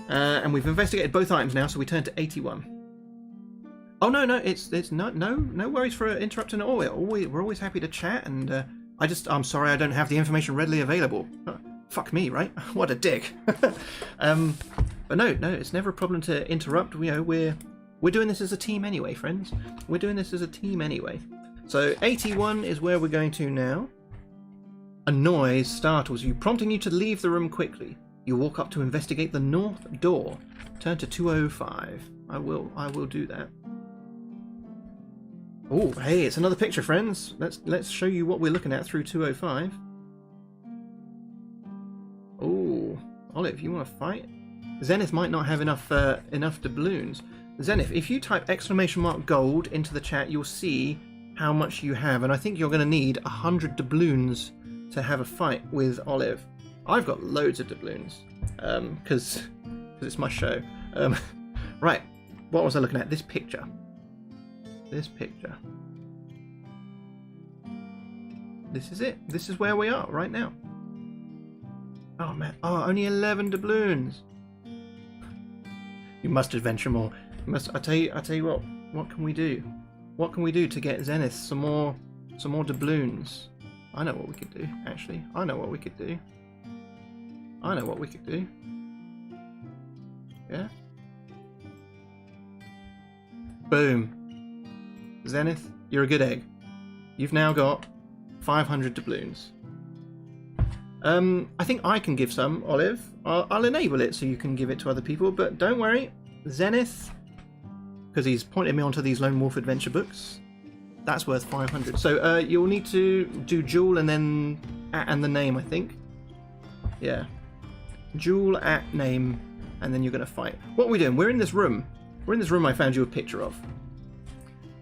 And we've investigated both items now, so we turn to 81. Oh no, it's no worries for interrupting at all. We're always happy to chat, and I'm sorry I don't have the information readily available. Fuck me, right? What a dick. But no, it's never a problem to interrupt. You know, we're doing this as a team anyway, friends. We're doing this as a team anyway. So 81 is where we're going to now. A noise startles you, prompting you to leave the room quickly. You walk up to investigate the north door. Turn to 205. I will do that. Oh, hey, it's another picture, friends. Let's show you what we're looking at through 205. Oh, Olive, you want to fight? Zenith might not have enough doubloons. Zenith, if you type !gold into the chat, you'll see how much you have, and I think you're going to need 100 doubloons to have a fight with Olive. I've got loads of doubloons, because it's my show. Right, what was I looking at? This picture. This picture. This is it. This is where we are right now. Oh man, oh, only 11 doubloons. You must adventure more. You must. I tell you what. What can we do? What can we do to get Zenith some more doubloons? I know what we could do. Actually, I know what we could do. I know what we could do. Yeah. Boom. Zenith, you're a good egg. You've now got 500 doubloons. I think I can give some, Olive. I'll enable it so you can give it to other people, but don't worry. Zenith, because he's pointed me onto these Lone Wolf adventure books, that's worth 500. So you'll need to do Jewel and then and the name, I think. Yeah. Jewel at name, and then you're going to fight. What are we doing? We're in this room. We're in this room I found you a picture of.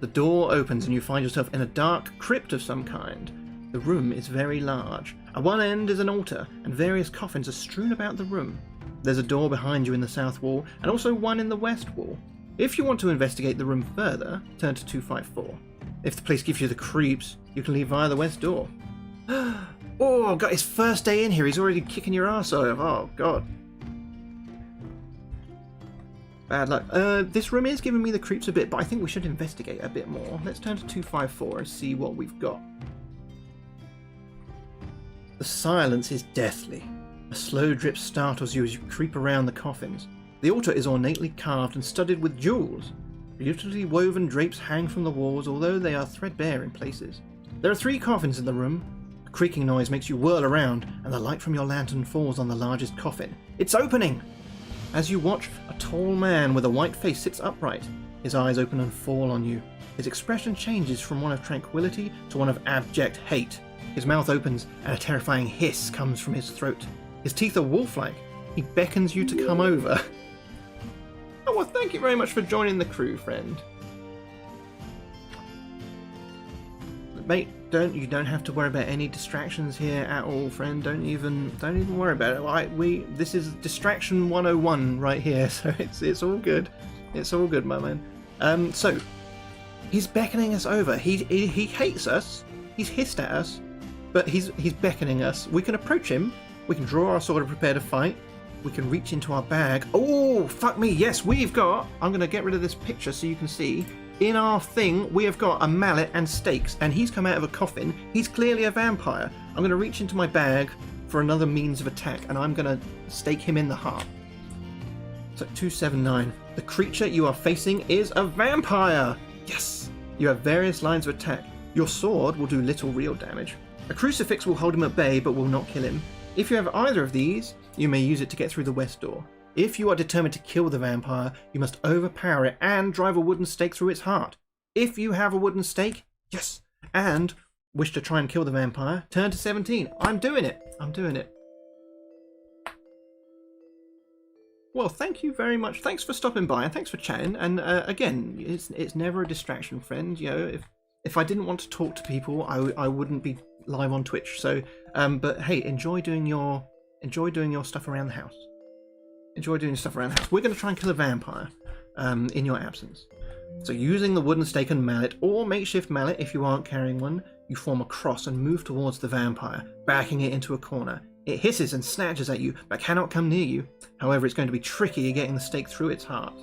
The door opens and you find yourself in a dark crypt of some kind. The room is very large. At one end is an altar, and various coffins are strewn about the room. There's a door behind you in the south wall, and also one in the west wall. If you want to investigate the room further, turn to 254. If the place gives you the creeps, you can leave via the west door. Oh, I've got his first day in here. He's already kicking your ass off. Oh, God. Bad luck. This room is giving me the creeps a bit, but I think we should investigate a bit more. Let's turn to 254 and see what we've got. The silence is deathly. A slow drip startles you as you creep around the coffins. The altar is ornately carved and studded with jewels. Beautifully woven drapes hang from the walls, although they are threadbare in places. There are 3 coffins in the room. A creaking noise makes you whirl around, and the light from your lantern falls on the largest coffin. It's opening! As you watch, a tall man with a white face sits upright. His eyes open and fall on you. His expression changes from one of tranquility to one of abject hate. His mouth opens, and a terrifying hiss comes from his throat. His teeth are wolf-like. He beckons you to come over. Oh, well, thank you very much for joining the crew, friend. Mate, you don't have to worry about any distractions here at all, friend. Don't even worry about it. This is distraction 101 right here, so it's all good. It's all good, my man. So he's beckoning us over. He hates us. He's hissed at us, but he's beckoning us. We can approach him. We can draw our sword and prepare to fight. We can reach into our bag. Oh, fuck me. Yes, we've got... I'm going to get rid of this picture so you can see. In our thing, we have got a mallet and stakes, and he's come out of a coffin. He's clearly a vampire. I'm going to reach into my bag for another means of attack, and I'm going to stake him in the heart. So 279. The creature you are facing is a vampire. Yes. You have various lines of attack. Your sword will do little real damage. A crucifix will hold him at bay, but will not kill him. If you have either of these, you may use it to get through the west door. If you are determined to kill the vampire, you must overpower it and drive a wooden stake through its heart. If you have a wooden stake, yes, and wish to try and kill the vampire, turn to 17. I'm doing it. I'm doing it. Well, thank you very much. Thanks for stopping by and thanks for chatting. And again, it's never a distraction, friend. You know, if I didn't want to talk to people, I wouldn't be live on Twitch. So, but hey, enjoy doing your stuff around the house. Enjoy doing stuff around the house. We're going to try and kill a vampire in your absence. So using the wooden stake and mallet, or makeshift mallet if you aren't carrying one, You form a cross and move towards the vampire, backing it into a corner. It hisses and snatches at you, but cannot come near you. However, it's going to be tricky getting the stake through its heart.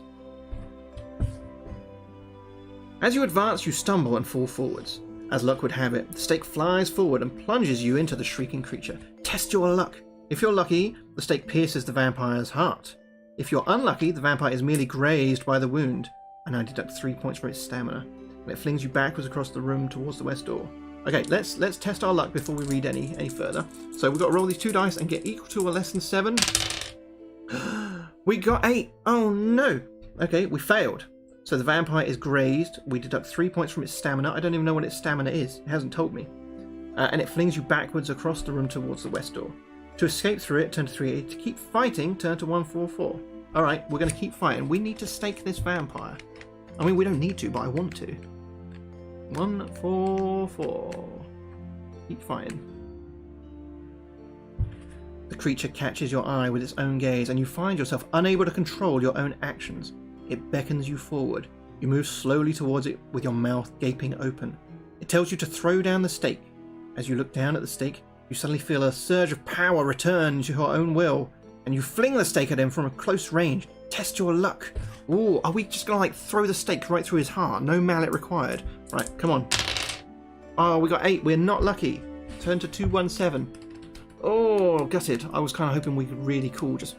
As you advance, you stumble and fall forwards. As luck would have it, the stake flies forward and plunges you into the shrieking creature. Test your luck. If you're lucky, the stake pierces the vampire's heart. If you're unlucky, the vampire is merely grazed by the wound. And I deduct 3 points from its stamina. And it flings you backwards across the room towards the west door. Okay, let's test our luck before we read any further. So we've got to roll these 2 dice and get equal to or less than 7. We got 8. Oh no. Okay, we failed. So the vampire is grazed. We deduct 3 points from its stamina. I don't even know what its stamina is. It hasn't told me. And it flings you backwards across the room towards the west door. To escape through it, turn to 3-8. To keep fighting, turn to 1-4-4. Alright, we're going to keep fighting. We need to stake this vampire. I mean, we don't need to, but I want to. 1-4-4. Keep fighting. The creature catches your eye with its own gaze, and you find yourself unable to control your own actions. It beckons you forward. You move slowly towards it with your mouth gaping open. It tells you to throw down the stake. As you look down at the stake, you suddenly feel a surge of power return to your own will, and you fling the stake at him from a close range. Test your luck. Ooh, are we just gonna like throw the stake right through his heart? No mallet required. Right, come on. Oh, we got 8. We're not lucky. Turn to 2-1-7. Oh, gutted. I was kind of hoping we could really cool just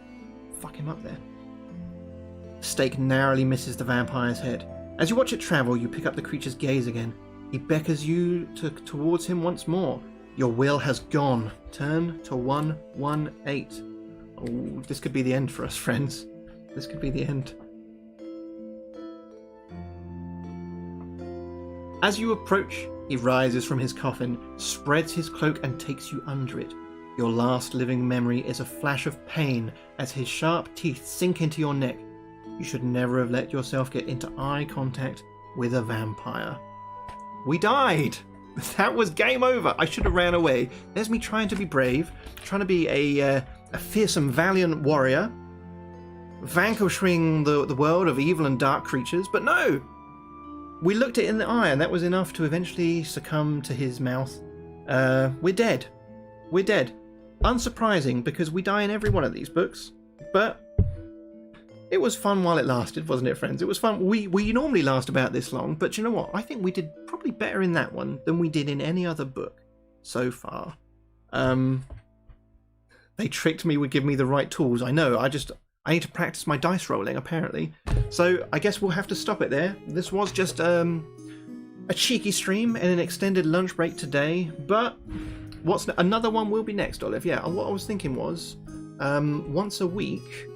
fuck him up there. The stake narrowly misses the vampire's head. As you watch it travel, you pick up the creature's gaze again. He beckons you towards him once more. Your will has gone. Turn to 1-1-8. Oh, this could be the end for us, friends. This could be the end. As you approach, he rises from his coffin, spreads his cloak and takes you under it. Your last living memory is a flash of pain as his sharp teeth sink into your neck. You should never have let yourself get into eye contact with a vampire. We died! That was game over. I should have ran away. There's me trying to be brave, trying to be a fearsome, valiant warrior, vanquishing the world of evil and dark creatures, but no! We looked it in the eye and that was enough to eventually succumb to his mouth. We're dead. We're dead. Unsurprising, because we die in every one of these books, but it was fun while it lasted, wasn't it, friends? It was fun. We normally last about this long, but you know what? I think we did probably better in that one than we did in any other book so far. They tricked me, would give me the right tools. I know, I need to practice my dice rolling, apparently. So I guess we'll have to stop it there. This was just a cheeky stream and an extended lunch break today, but another one will be next, Olive. Yeah, and what I was thinking was, once a week,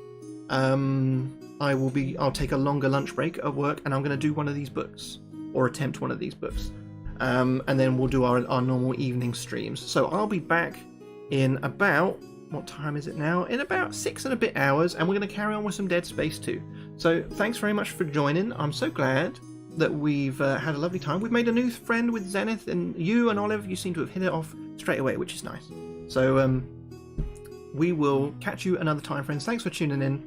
I'll take a longer lunch break at work and I'm going to do one of these books, or attempt one of these books. And then we'll do our normal evening streams. So I'll be back in about, what time is it now? In about 6 and a bit hours, and we're going to carry on with some Dead Space 2. So thanks very much for joining. I'm so glad that we've had a lovely time. We've made a new friend with Zenith, and you and Olive, you seem to have hit it off straight away, which is nice. So we will catch you another time, friends. Thanks for tuning in,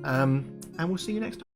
and we'll see you next time.